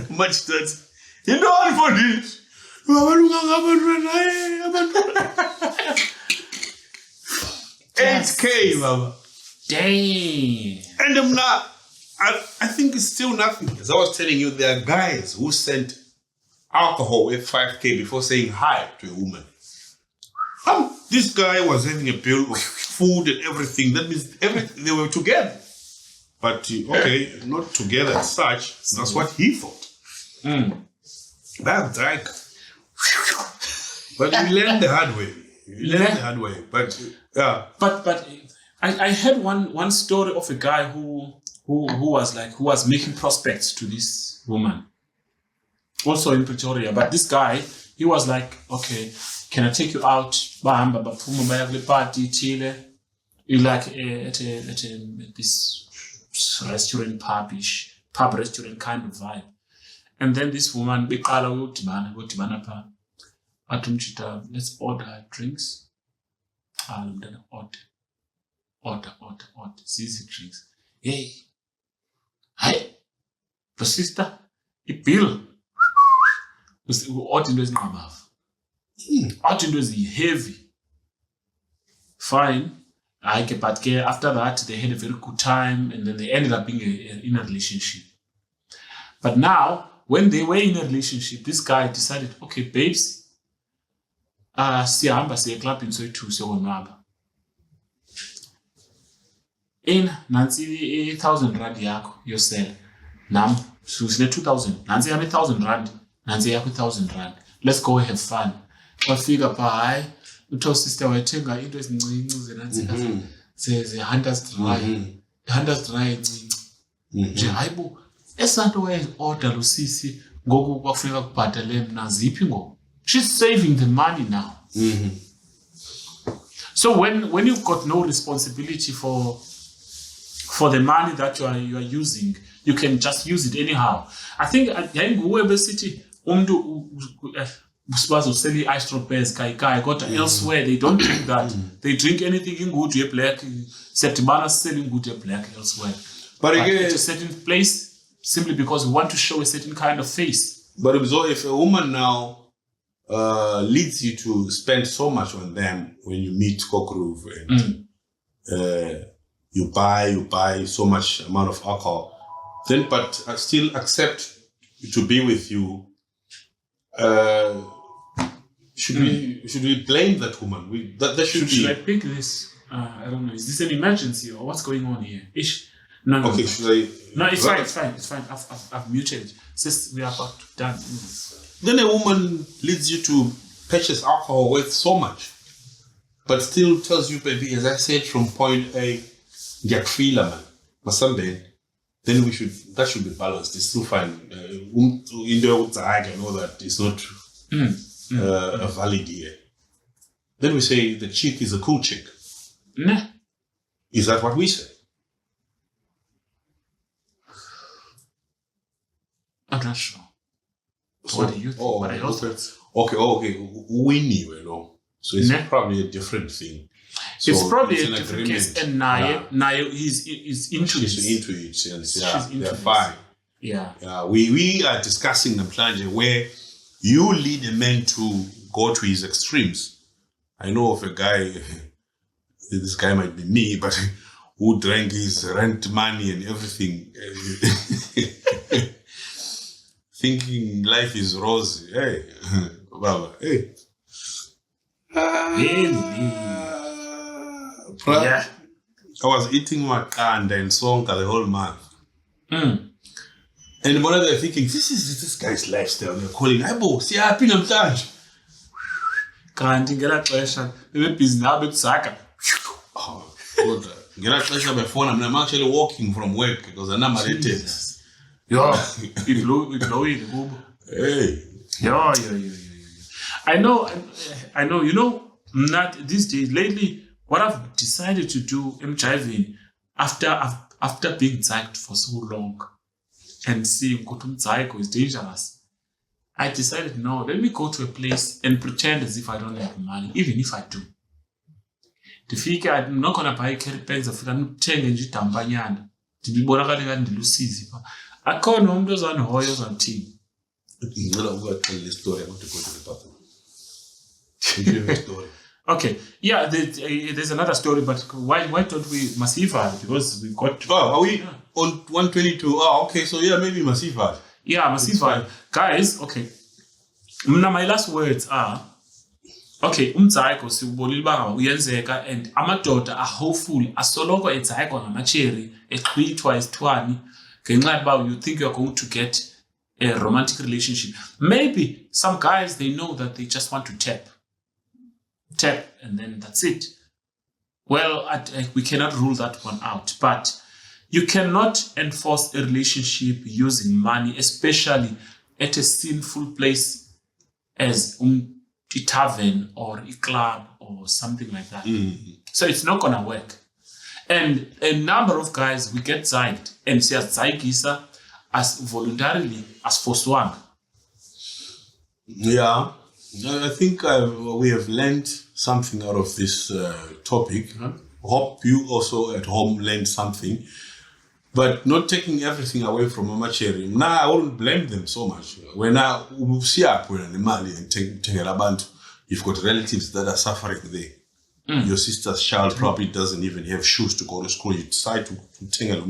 B: much that you know what for this. 8K, Mama.
A: Dang.
B: And I'm not. I think it's still nothing. As I was telling you, there are guys who sent alcohol with 5K before saying hi to a woman. This guy was having a bill of food and everything. That means they were together. But okay, not together as such. That's what he thought. That's like. But you learn the hard way. But yeah.
A: But I heard one story of a guy who was making prospects to this woman. Also in Pretoria. But this guy, he was like, okay, can I take you out? Bahamba baphuma baya kule party ithile. You like at this restaurant pub restaurant kind of vibe. And then this woman beqala uyodibana pha. Athi umtshita, let's order drinks. Mntana order zizi drinks. Hey. Hi. The sister, ibill. Order into ezinqabavu. Order into heavy. Fine. But after that, they had a very good time, and then they ended up being in a relationship. But now, when they were in a relationship, this guy decided, okay, babes, siyahamba siye club soyi-2 siyokonwaba. Nansi 1,000 rand yakho yosela. Nam, sine 2,000. Nansi yami 1,000 rand. Nansi yakho 1,000 rand. Let's go have fun. Bafika pha hayi. Utho sister wayethenga into ezincinci zenansi ze-Hunters Dry. Hunters Dry encinci. Nje hayibo esanto waye-order lo sisi ngoku kwafuneka kubhatale mna ziphi ngoku. She's saving the money now. So when you've got no responsibility for the money that you are using, you can just use it anyhow. I think nguwe besithi umuntu sell ice strawberries, kai kodwa elsewhere they don't drink that. They drink anything in good black. Setibana selling good black elsewhere. But again, at a certain place, simply because we want to show a certain kind of face.
B: But if a woman now leads you to spend so much on them when you meet Kokruv and you buy so much amount of alcohol, then but still accept to be with you. Should we blame that woman? That should
A: I pick this? I don't know. Is this an emergency or what's going on here? No.
B: Okay, should I?
A: No, it's fine. I've muted. Since we are about to done.
B: Then a woman leads you to purchase alcohol worth so much, but still tells you, baby, as I said, from point A, Yakfila man, Masambe. Then that should be balanced. It's still fine. In the Ukudzaiga, I know that it's not a valid year. Then we say the chick is a cool chick.
A: Nah.
B: Is that what we say?
A: I'm not sure. So, what do you think? What I also
B: okay. Winnie, you know. So it's probably a different thing. So
A: it's probably a different case. And Naya is into it.
B: She's into it. They're fine.
A: Yeah.
B: We are discussing the plan where you lead a man to go to his extremes. I know of a guy, this guy might be me, but who drank his rent money and everything, thinking life is rosy. Hey, Baba, hey.
A: Yeah.
B: I was eating my kanda and sonka the whole month. And one of them thinking, this guy's lifestyle. They're calling, hey, bo, see, happy namhlanje.
A: Kanti ngela xesha bebebhizi nabo ebusaka.
B: Oh, good. Ngela xesha before I'm actually walking from work because I'm not related.
A: Yo, we blow it, kubo.
B: Hey.
A: Yo. I know, you know, not these days, lately, what I've decided to do, I'm driving, after being psyched for so long and seeing Ukudzaiga is dangerous, I decided, no, let me go to a place and pretend as if I don't have money, even if I do. I'm not going to buy carry bags of ndithenge nje idambanyana. Ndibonakale ngathi ndilusizi pha. Akho nomuntu ozandihoya ozandithini.
B: Ngicela ukuxoxa le story about to go to the bathroom.
A: Okay, yeah, there's another story, but why don't we Masifa? Because we've got...
B: Oh, are we on 122? Oh, okay, so yeah, maybe Masifa.
A: Yeah, Masifa. Guys, okay. My last words are, okay, Ukudzaiga siubonile uba uyenzeka and amadoda are hopeful, asoloko edzayigwa ngamacheri, exhwithwa isithwani, ngenxa yokuba you think you're going to get a romantic relationship. Maybe some guys, they know that they just want to tap, and then that's it. Well, we cannot rule that one out, but you cannot enforce a relationship using money, especially at a sinful place as a tavern or a club or something like that. So it's not gonna work. And a number of guys, we get psyched and siyazayigisa as voluntarily as forswang.
B: Yeah, I think we have learned something out of this topic. Hope you also at home learned something. But not taking everything away from Amacheri. Now I wouldn't blame them so much. When you've got relatives that are suffering there. Your sister's child probably doesn't even have shoes to go to school. You decide to take a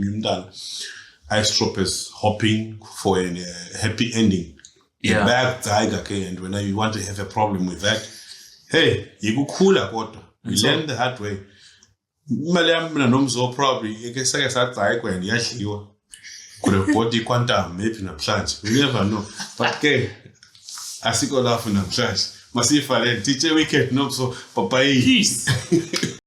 B: ice droppers hopping for a happy ending.
A: Yeah.
B: And when you want to have a problem with that, hey, you go cooler. We learn the hard way. Probably could have bought the quantum, maybe in a plant. We never know. But okay, I see go laugh in a plant. Masifa, teacher wicked, no, so, Papa.
A: Peace.